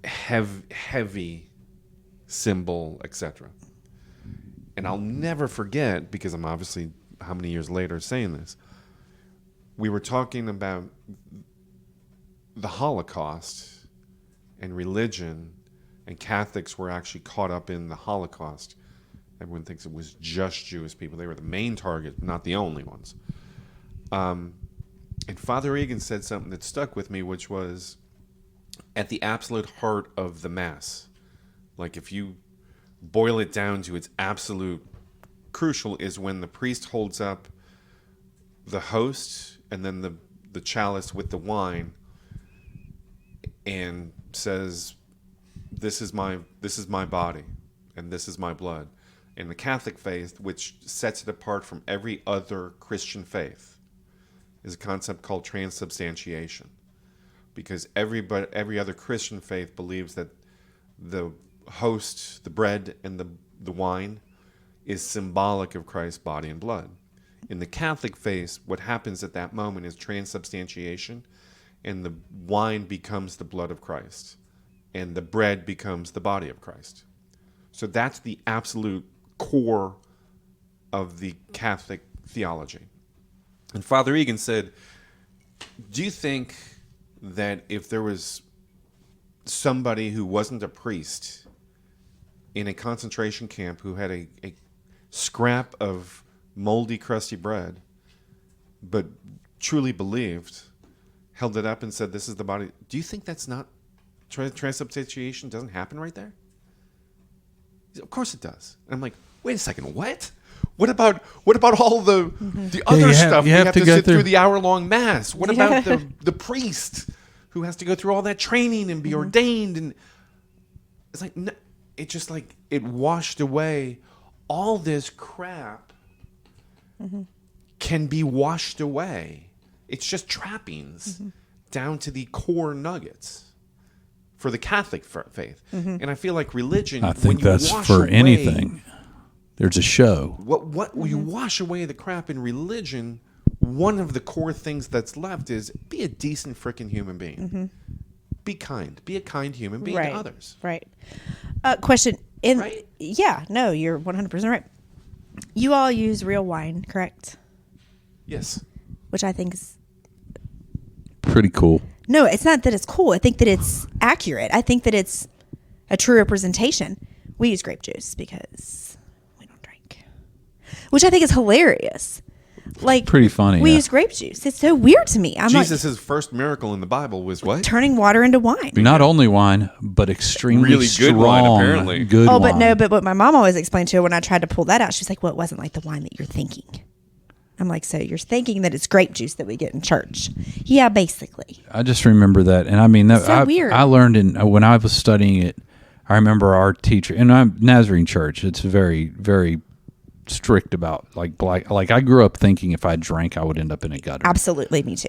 heavy symbol, etc. and I'll never forget, because I'm obviously how many years later saying this, we were talking about the Holocaust and religion, and Catholics were actually caught up in the Holocaust. Everyone thinks it was just Jewish people. They were the main target, not the only ones. And Father Egan said something that stuck with me, which was, at the absolute heart of the Mass, like if you boil it down to its absolute crucial, is when the priest holds up the host and then the chalice with the wine and says, this is my body and this is my blood. In the Catholic faith, which sets it apart from every other Christian faith, is a concept called transubstantiation, because every other Christian faith believes that the host, the bread, and the wine is symbolic of Christ's body and blood. In the Catholic faith, what happens at that moment is transubstantiation, and the wine becomes the blood of Christ, and the bread becomes the body of Christ. So that's the absolute core of the Catholic theology. And Father Egan said, do you think that if there was somebody who wasn't a priest in a concentration camp who had a scrap of moldy, crusty bread, but truly believed, held it up and said, this is the body, do you think that's not, transubstantiation doesn't happen right there? Of course it does. And I'm like, wait a second, what? What about all the other stuff? You have to go sit through the hour-long Mass. What about the priest who has to go through all that training and be ordained? And it's like, no, it just like, it washed away. All this crap can be washed away. It's just trappings down to the core nuggets for the Catholic faith. And I feel like religion, I think when you that's wash for away, anything. There's a show. What you wash away the crap in religion, one of the core things that's left is be a decent freaking human being. Be kind. Be a kind human being to others. Right. Question. Right? Yeah, no, you're 100% right. You all use real wine, correct? Yes. Which I think is... Pretty cool. No, it's not that it's cool. I think that it's accurate. I think that it's a true representation. We use grape juice because we don't drink, which I think is hilarious. Like, pretty funny. We use grape juice. It's so weird to me. I'm Jesus' first miracle in the Bible was what? Turning water into wine. Not only wine, but extremely really strong, good wine, apparently. Good but wine. no, but what my mom always explained to her when I tried to pull that out, she's like, well, it wasn't like the wine that you're thinking. I'm like, so you're thinking that it's grape juice that we get in church? Yeah, basically. I just remember that, and I mean, that, So weird. I learned when I was studying it. I remember our teacher, and I'm Nazarene Church. It's very, very strict about like black. Like I grew up thinking if I drank, I would end up in a gutter, Absolutely, me too.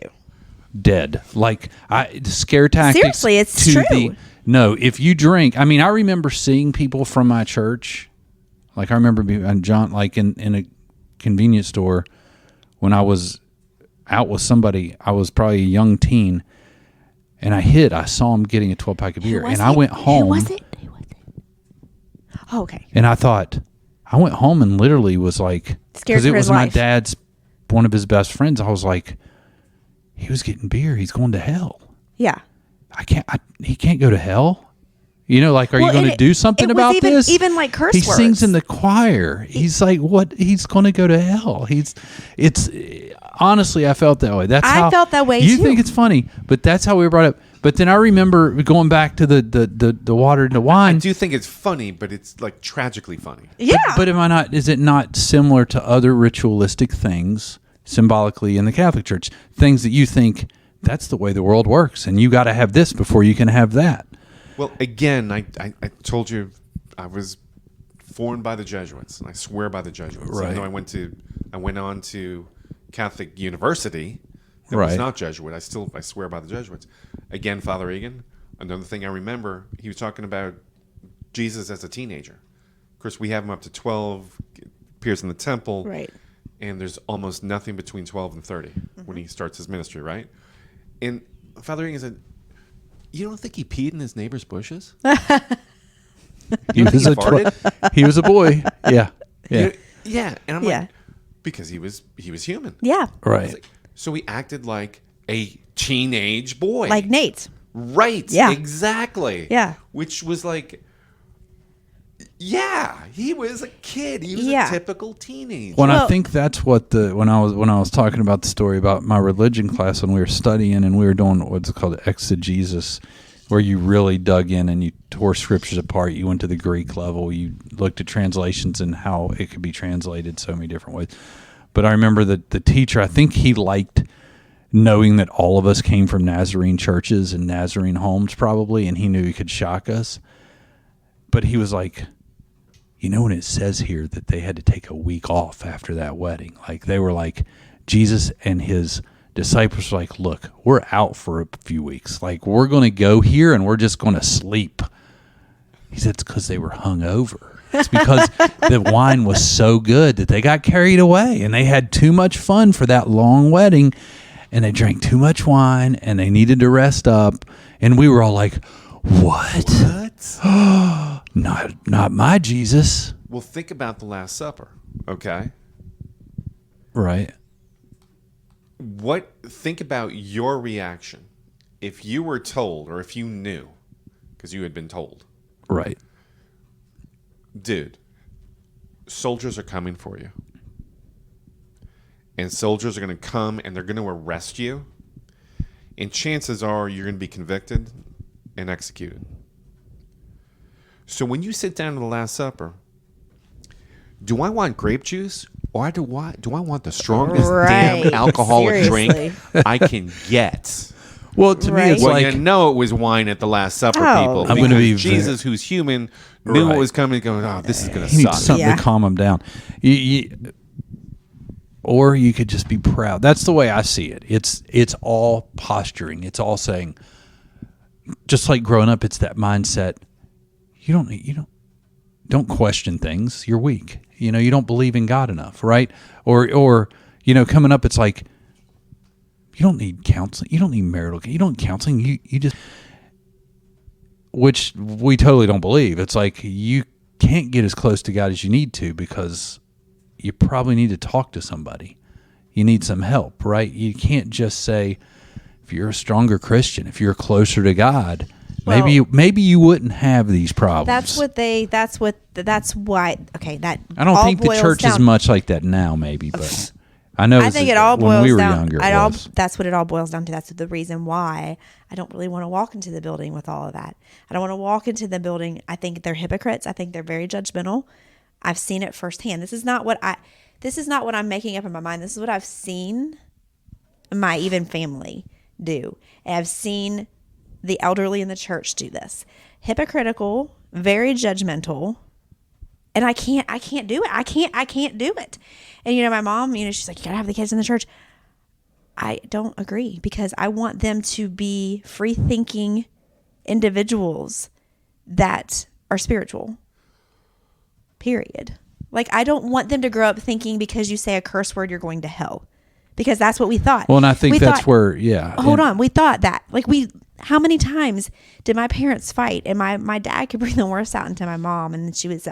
dead. Like scare tactics. Seriously, it's true. No, if you drink, I mean, I remember seeing people from my church. Like I remember being John, like in a convenience store. When I was out with somebody, I was probably a young teen, and I saw him getting a 12-pack of beer, and I went home. Who was it? Oh, okay. And I thought, I went home and literally was like, Scared because it for his was my life. dad's, one of his best friends. I was like, he was getting beer. He's going to hell. Yeah. He can't go to hell. You know, like, are you going to do something it was about even, this? Even like curse he words. sings in the choir. He's like, what? He's going to go to hell. Honestly, I felt that way. I felt that way You too. think it's funny, but that's how we were brought up. But then I remember going back to the water and the wine. I do think it's funny, but it's like tragically funny. Yeah. But is it not similar to other ritualistic things symbolically in the Catholic Church? Things that you think that's the way the world works, and you got to have this before you can have that. Well, again, I told you I was formed by the Jesuits, and I swear by the Jesuits. Right. Even though I went on to Catholic University that Right. was not Jesuit. I swear by the Jesuits. Again, Father Egan, another thing I remember, he was talking about Jesus as a teenager. Of course, we have him up to 12, appears in the temple. Right. And there's almost nothing between 12 and 30 when he starts his ministry, right? And Father Egan said, you don't think he peed in his neighbor's bushes? He was farted? he was a boy. Yeah. Yeah. Yeah. And I'm Yeah. like, because he was human. Yeah. Right. Like, so he acted like a teenage boy. Like Nate. Right. Yeah. Exactly. Yeah. Which was like, yeah, he was a kid. He was Yeah. a typical teenager. Well, and I Well- think that's what when I was talking about the story about my religion class when we were studying and we were doing what's called exegesis, where you really dug in and you tore scriptures apart. You went to the Greek level. You looked at translations and how it could be translated so many different ways. But I remember that the teacher, I think he liked knowing that all of us came from Nazarene churches and Nazarene homes probably, and he knew he could shock us. But he was like, you know, when it says here that they had to take a week off after that wedding, like they were like, Jesus and his disciples were like, look, we're out for a few weeks. Like, we're going to go here and we're just going to sleep. He said it's because they were hungover. It's because the wine was so good that they got carried away and they had too much fun for that long wedding and they drank too much wine and they needed to rest up. And we were all like, what? Not my Jesus. Well, think about the Last Supper, okay? Right. Think about your reaction if you were told or if you knew, because you had been told, Right. dude, soldiers are coming for you. And soldiers are going to come and they're going to arrest you. And chances are you're going to be convicted and executed. So when you sit down to the Last Supper, do I want grape juice or do I want the strongest Right. damn alcoholic Seriously. drink I can get? Well, to Right. me, it's Well, like, you know it was wine at the Last Supper, Oh, people. I'm gonna because be Jesus, who's human, knew Right. what was coming. Going, oh, this is going to he needs suck. something Yeah. to calm him down. Or you could just be proud. That's the way I see it. It's all posturing. It's all saying, just like growing up, it's that mindset. You don't question things. You're weak. You don't believe in God enough, right? Or coming up, it's like, you don't need counseling. You don't need you don't need counseling. You just, which we totally don't believe. It's like you can't get as close to God as you need to because you probably need to talk to somebody. You need some help, right? You can't just say, if you're a stronger Christian, if you're closer to God, Well, maybe you wouldn't have these problems. That's why. Okay, that I don't all think the boils church is down- much like that now, maybe, but I know I think it all when boils we were down. younger. That's what it all boils down to. That's the reason why I don't really want to walk into the building with all of that. I don't want to walk into the building. I think they're hypocrites. I think they're very judgmental. I've seen it firsthand. This is not what I'm making up in my mind. This is what I've seen my even family do. And I've seen the elderly in the church do this. Hypocritical, very judgmental. And I can't do it. I can't do it. And my mom, she's like, you gotta have the kids in the church. I don't agree because I want them to be free thinking individuals that are spiritual. Period. Like, I don't want them to grow up thinking because you say a curse word, you're going to hell. Because that's what we thought. Well, and I think We that's thought- where, yeah. Hold on. We thought that. How many times did my parents fight? And my dad could bring the worst out into my mom. And she was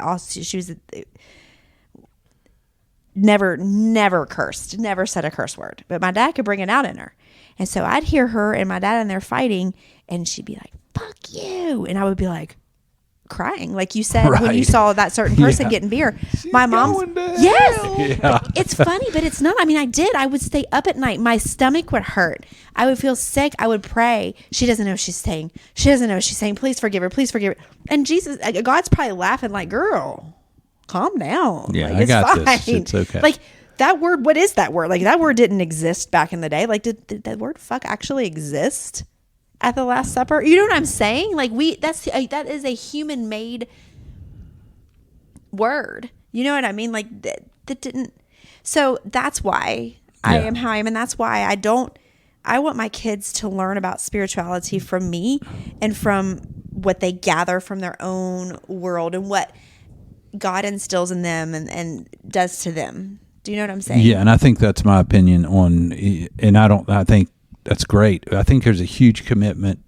never cursed, never said a curse word. But my dad could bring it out in her. And so I'd hear her and my dad in there fighting. And she'd be like, fuck you. And I would be like, crying, like you said, when you Right. saw that certain person Yeah. getting beer. My mom's going to yes. hell. Yeah. But it's funny, but it's not. I mean, I would stay up at night. My stomach would hurt. I would feel sick. I would pray. She doesn't know what she's saying. She doesn't know what she's saying. Please forgive her. Please forgive her. And Jesus, God's probably laughing like, girl, calm down. Yeah, like, I it's got fine. this. It's okay. Like that word. What is that word? Like that word didn't exist back in the day. Like did that word fuck actually exist at the Last Supper? You know what I'm saying? Like that is a human made word. You know what I mean? Like that didn't. So that's why I Yeah. am how I am, and that's why I want my kids to learn about spirituality from me and from what they gather from their own world and what God instills in them and does to them. Do you know what I'm saying? Yeah, and I think that's my opinion on, and I think that's great. I think there's a huge commitment,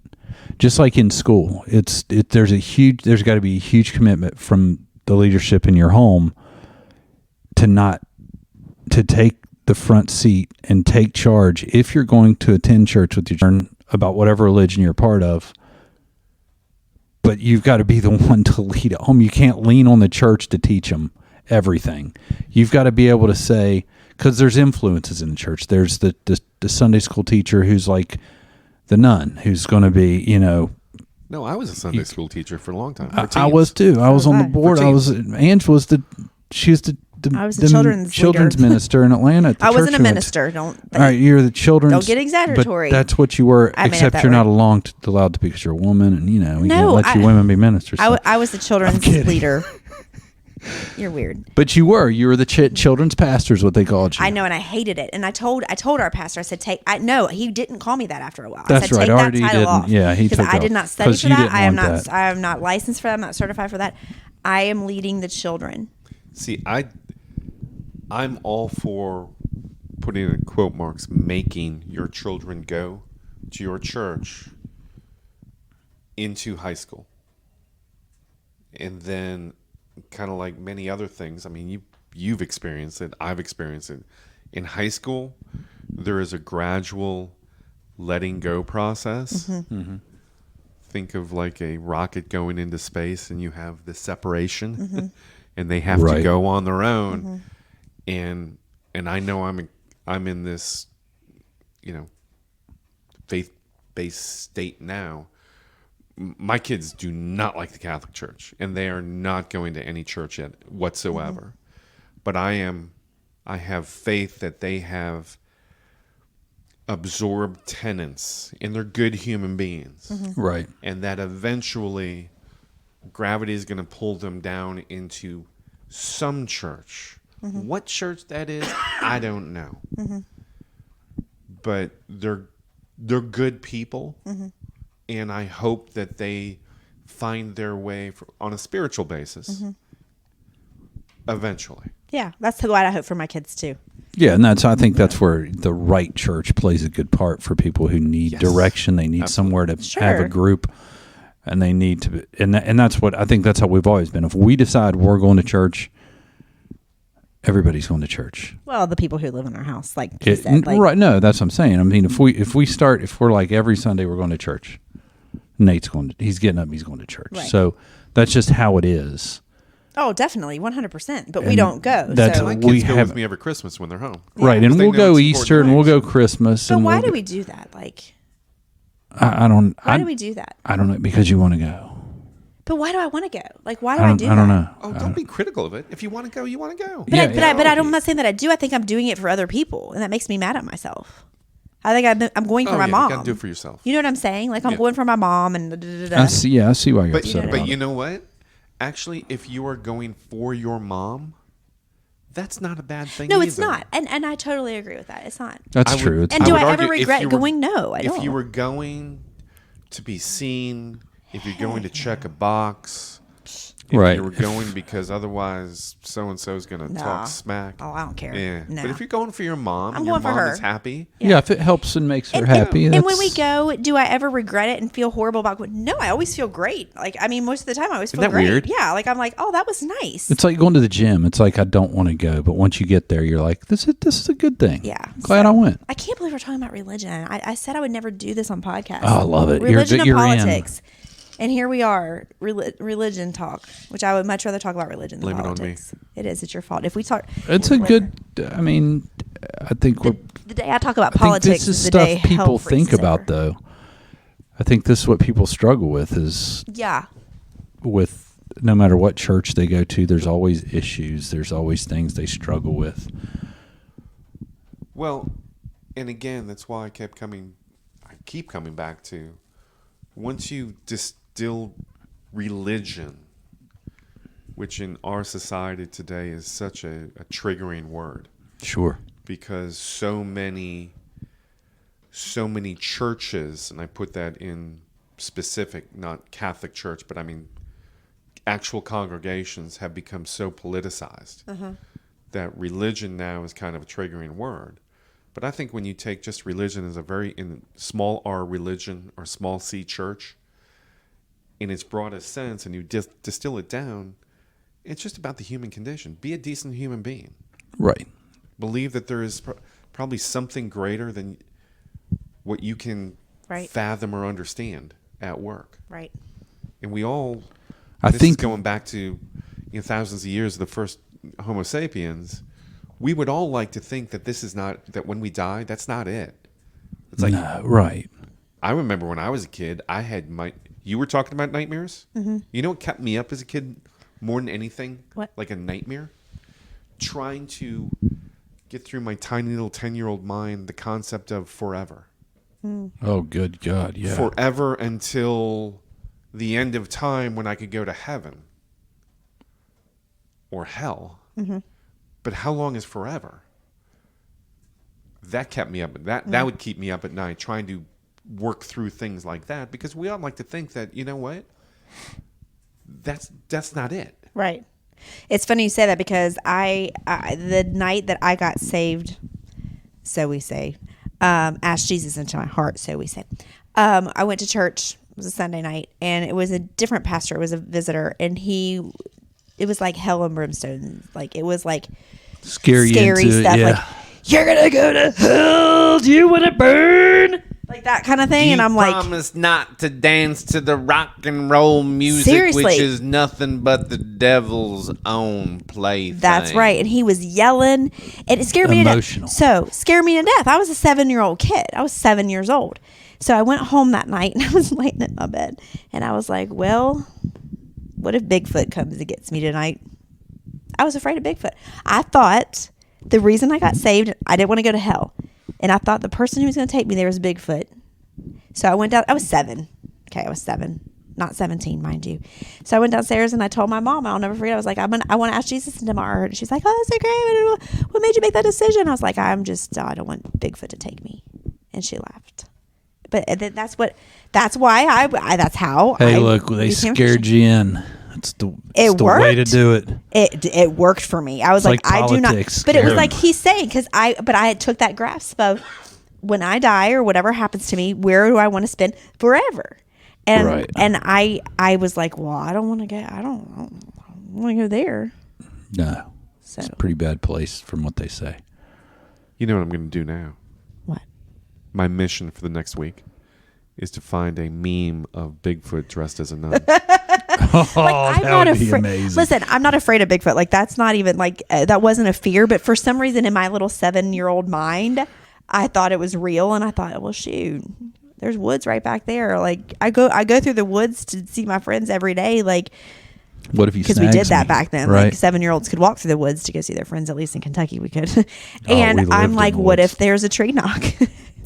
just like in school. There's got to be a huge commitment from the leadership in your home to take the front seat and take charge if you're going to attend church with your children about whatever religion you're a part of. But you've got to be the one to lead at home. You can't lean on the church to teach them everything. You've got to be able to say, because there's influences in the church. There's the Sunday school teacher who's like the nun, who's going to be, No, I was a Sunday school teacher for a long time. I was too. I was on the board. Ange was she was the I was the children's minister in Atlanta. At the I church wasn't a we went minister. to. All right, you're the children's. Don't get exaggeratory. But that's what you were, I made up except that you're not word. allowed to be because you're a woman, and we No, can't let you women be ministers. So. I was the children's leader. You're weird. But you were the children's pastor is what they called you. I know, and I hated it. And I told our pastor, I said, no, he didn't call me that after a while. That's I said, right. take Already that title didn't. off. Yeah, he took Because I off. did not study 'Cause for you that. didn't I am want not. that. I am not licensed for that. I'm not certified for that. I am leading the children. See, I'm all for putting in quote marks, making your children go to your church into high school. And then kind of like many other things, I mean, you've experienced it, I've experienced it. In high school, there is a gradual letting go process. Mm-hmm. Think of like a rocket going into space and you have the separation and they have to go on their own. And I know I'm in this, faith-based state now. My kids do not like the Catholic Church, and they are not going to any church yet whatsoever. But I have faith that they have absorbed tenets, and they're good human beings. Right. And that eventually gravity is going to pull them down into some church. What church that is, I don't know. But they're good people, and I hope that they find their way on a spiritual basis eventually. Yeah, that's what I hope for my kids too. Yeah, and I think that's where the right church plays a good part for people who need direction. They need somewhere to have a group, and they need to. And that's what I think. That's how we've always been. If we decide we're going to church, everybody's going to church. Well, the people who live in our house, like you said, right? No, that's what I'm saying. I mean, if we're like every Sunday we're going to church, Nate's he's getting up, he's going to church. Right. So that's just how it is. Oh, definitely, 100%. But we don't go. That's so. My kids go with me every Christmas when they're home. Right, and we'll go Easter and we'll go Christmas. But and why do we do that? Like, I don't. Why do we do that? I don't know, because you want to go. But why do I want to go? Like, why do I do that? I don't know. Oh, don't be critical of it. If you want to go, you want to go. But I'm not saying that I do. I think I'm doing it for other people, and that makes me mad at myself. I think I'm going for my mom. You got to do it for yourself. You know what I'm saying? Like, I'm going for my mom and I see why you're upset. But you know what? Actually, if you are going for your mom, that's not a bad thing. No, either. it's not. And I totally agree with that. It's not. That's true. And do I ever regret going? No, I don't. If you were going to be seen, if you're going to check a box, if you were going because otherwise so-and-so is going to talk smack. Oh, I don't care. Yeah. No. But if you're going for your mom, I'm and your going for mom her. is happy. Yeah, if it helps and makes her happy. And when we go, do I ever regret it and feel horrible about going? No, I always feel great. Like, I mean, most of the time I always feel Isn't that great. weird? Yeah, like I'm like, oh, that was nice. It's like going to the gym. It's like I don't want to go, but once you get there, you're like, this is a good thing. Yeah. Glad I went. I can't believe we're talking about religion. I said I would never do this on podcasts. Oh, I love it. Religion You're and in. politics. And here we are, religion talk, which I would much rather talk about religion than Blame it on politics. It is. It's your fault. If we talk, It's a good. I mean, I think we're. the day I talk about I think politics this is is the day stuff people hell think freezes about, over. though. I think this is what people struggle with is with no matter what church they go to, there's always issues. There's always things they struggle with. Well, and again, that's why I keep coming back to, once you distill religion, which in our society today is such a triggering word. Sure. Because so many churches, and I put that in specific, not Catholic Church, but I mean actual congregations have become so politicized that religion now is kind of a triggering word. But I think when you take just religion as in small r religion or small c church, in its broadest sense, and you distill it down, it's just about the human condition. Be a decent human being. Right. Believe that there is probably something greater than what you can Right. fathom or understand at work. Right. And we all, I this think is going back to thousands of years of the first Homo sapiens. We would all like to think that this is not, that when we die, that's not it. It's like, no, right. I remember when I was a kid, I had you were talking about nightmares? Mm-hmm. You know what kept me up as a kid more than anything? What? Like a nightmare? Trying to get through my tiny little 10-year-old mind the concept of forever. Oh, good God, yeah. Forever until the end of time when I could go to heaven or hell. Mm-hmm. But how long is forever? That kept me up. That would keep me up at night, trying to work through things like that, because we all like to think that, you know what? That's not it. Right. It's funny you say that, because I the night that I got saved, so we say, asked Jesus into my heart, so we say, I went to church. It was a Sunday night, and it was a different pastor. It was a visitor, and it was like hell and brimstone. Like, it was like scary into stuff. It, yeah. Like, you're gonna go to hell. Do you want to burn? Like that kind of thing. And I'm like, promise not to dance to the rock and roll music, seriously, which is nothing but the devil's own plaything. That's right. And he was yelling, and it scared me Emotional. to death. So scared me to death. I was a 7-year-old kid. I was 7 years old. So I went home that night, and I was laying in my bed, and I was like, well, what if Bigfoot comes and gets me tonight? I was afraid of Bigfoot. I thought the reason I got saved, I didn't want to go to hell. And I thought the person who was going to take me there was Bigfoot. So I went down. I was 7. Okay, I was 7. Not 17, mind you. So I went downstairs and I told my mom, I'll never forget, I was like, I want to ask Jesus into my heart. And she's like, oh, that's so great. What made you make that decision? I was like, I don't want Bigfoot to take me. And she laughed. But that's why that's how. Hey, look, they scared you in. It's the way to do it. It worked for me. I was like I do not. politics, But it was like he's saying, but I had took that grasp of, when I die or whatever happens to me, where do I want to spend forever? And right. and I was like, well, I don't want to want to go there. No, so it's a pretty bad place from what they say. You know what I'm going to do now? What? My mission for the next week is to find a meme of Bigfoot dressed as a nun. I'm not afraid. Amazing. Listen, I'm not afraid of Bigfoot. Like, that's not even like that wasn't a fear. But for some reason, in my little 7-year-old mind, I thought it was real, and I thought, well, shoot, there's woods right back there. Like, I go through the woods to see my friends every day. Like, what if you? Because we did that back then. Right. Like, 7-year-olds could walk through the woods to go see their friends. At least in Kentucky, we could. And I'm like, what if there's a tree knock?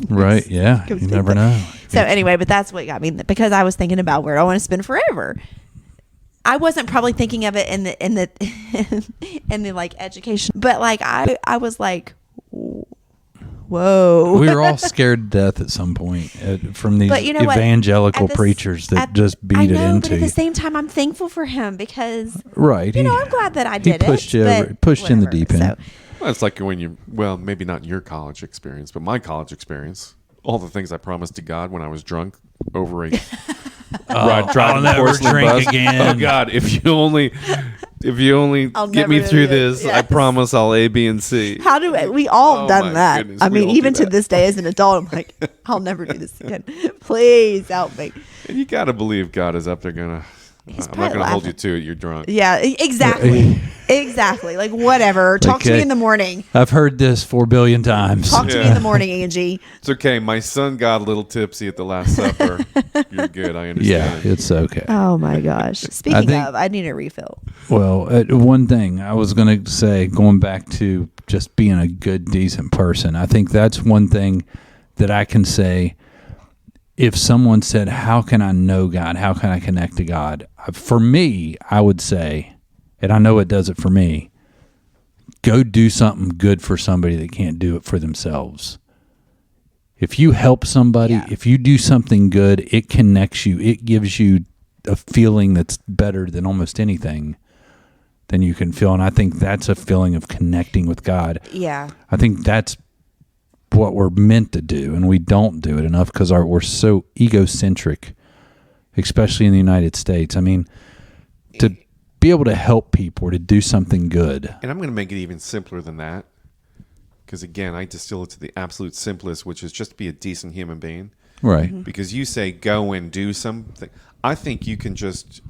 Right. Yeah. You never know. So anyway, but that's what got me, because I was thinking about where I want to spend forever. I wasn't probably thinking of it in the like education, but like I was like, whoa. We were all scared to death at some point from these evangelical preachers that just beat it into but at the same time, I'm thankful for him, because right, I'm glad that I did pushed it. Pushed in the deep end. So. Well, it's like when maybe not your college experience, but my college experience. All the things I promised to God when I was drunk over a driving the porcelain bus. Again. Oh God, if you only get me through this, yes. I promise I'll A, B, and C. How do we all done that? Goodness, I mean, even to this day as an adult, I'm like, I'll never do this again. Please help me. And you got to believe God is up there gonna. I'm not going to hold you to it. You're drunk. Yeah, exactly. Exactly. Like, whatever. Talk to me in the morning. I've heard this 4 billion times. Talk to me in the morning, Angie. It's okay. My son got a little tipsy at the Last Supper. You're good. I understand. Yeah, it's okay. Oh, my gosh. Speaking of, I need a refill. Well, one thing I was going to say, going back to just being a good, decent person, I think that's one thing that I can say. If someone said, how can I know God? How can I connect to God? For me, I would say, and I know it does it for me, go do something good for somebody that can't do it for themselves. If you help somebody, if you do something good, it connects you. It gives you a feeling that's better than almost anything than you can feel. And I think that's a feeling of connecting with God. Yeah. I think that's what we're meant to do, and we don't do it enough because we're so egocentric, especially in the United States. I mean, be able to help people or to do something good. And I'm going to make it even simpler than that. Because again, I distill it to the absolute simplest, which is just be a decent human being. Right. Because you say go and do something. I think you can just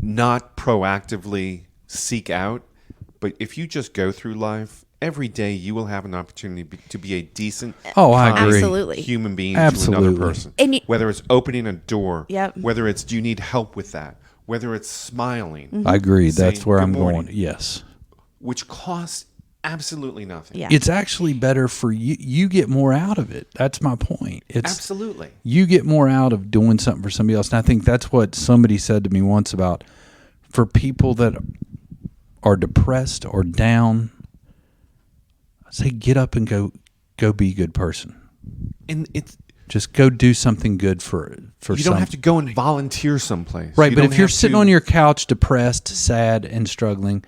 not proactively seek out, but if you just go through life, every day you will have an opportunity to be a decent, I kind agree. Absolutely. human being Absolutely. to another person. And Whether it's opening a door, Yep. whether it's do you need help with that, whether it's smiling, I agree. That's saying, where "Good I'm morning," going. Yes. which costs absolutely nothing. Yeah. It's actually better for you. You get more out of it. That's my point. It's Absolutely. you get more out of doing something for somebody else. And I think that's what somebody said to me once about for people that are depressed or down, I say get up and go be a good person. And it's Just go do something good for you don't have to go and volunteer someplace. Right, You but don't if you're have sitting to- on your couch depressed, sad, and struggling,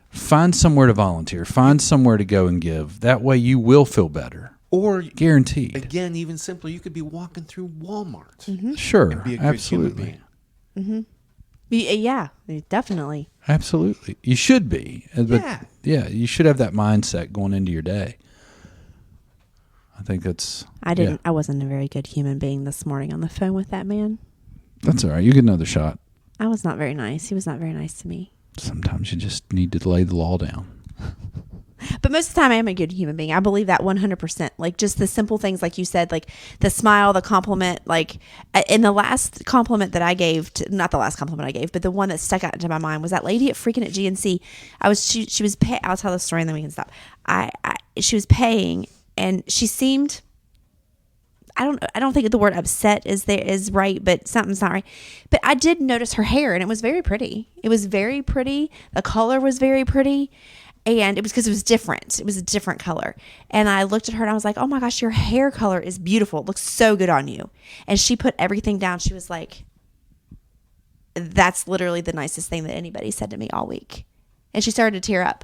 find somewhere to volunteer. Find somewhere to go and give. That way you will feel better. or Guaranteed. again, even simpler, you could be walking through Walmart. Sure. And be a good Absolutely. human being. Yeah, definitely. Absolutely. You should be. But Yeah. yeah, you should have that mindset going into your day. I think that's I wasn't a very good human being this morning on the phone with that man. That's all right. You get another shot. I was not very nice. He was not very nice to me. Sometimes you just need to lay the law down. But most of the time, I am a good human being. I believe that 100%. Like just the simple things, like you said, like the smile, the compliment. Like in the last compliment that I gave, not the last compliment I gave, but the one that stuck out into my mind was that lady at freaking at GNC. She was pay. I'll tell the story and then we can stop. She was paying, and she seemed. I don't think the word upset is right, but something's not right. But I did notice her hair, and it was very pretty. It was very pretty. The color was very pretty. And it was because it was different. It was a different color. And I looked at her and I was like, oh my gosh, your hair color is beautiful. It looks so good on you. And she put everything down. She was like, that's literally the nicest thing that anybody said to me all week. And she started to tear up.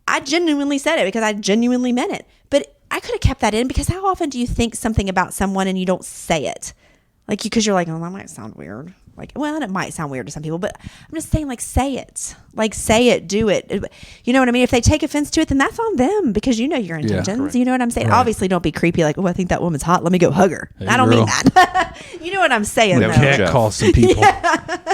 I genuinely said it because I genuinely meant it. But I could have kept that in, because how often do you think something about someone and you don't say it? Like, because you're like, oh, that might sound weird. Like, well, it might sound weird to some people, but I'm just saying, like, say it. Like, say it, do it. You know what I mean? If they take offense to it, then that's on them, because you know your intentions. correct. You know what I'm saying? Right. Obviously, don't be creepy like, oh, I think that woman's hot. Let me go hug her. Hey, I don't mean girl. that. You know what I'm saying, No, though. Jeff. Cat call some people.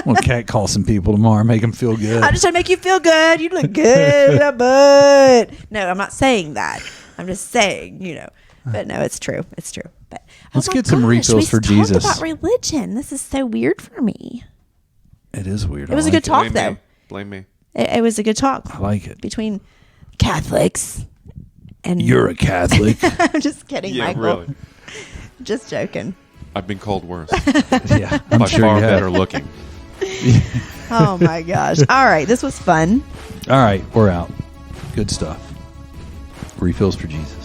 Well, cat call some people tomorrow. Make them feel good. I'm just trying to make you feel good. You look good with that butt. No, I'm not saying that. I'm just saying, you know. But no, it's true. It's true. But Let's my get some gosh, refills for we Jesus. talked about religion. This is so weird for me. It is weird. It was I a good like talk, Blame though. me. Blame me. It was a good talk I like it. between Catholics and You're a Catholic. I'm just kidding, Yeah, Michael. really. Just joking. I've been called worse. Yeah, I'm By sure far you have. better looking. Oh my gosh. All right, this was fun. All right, we're out. Good stuff. Refills for Jesus.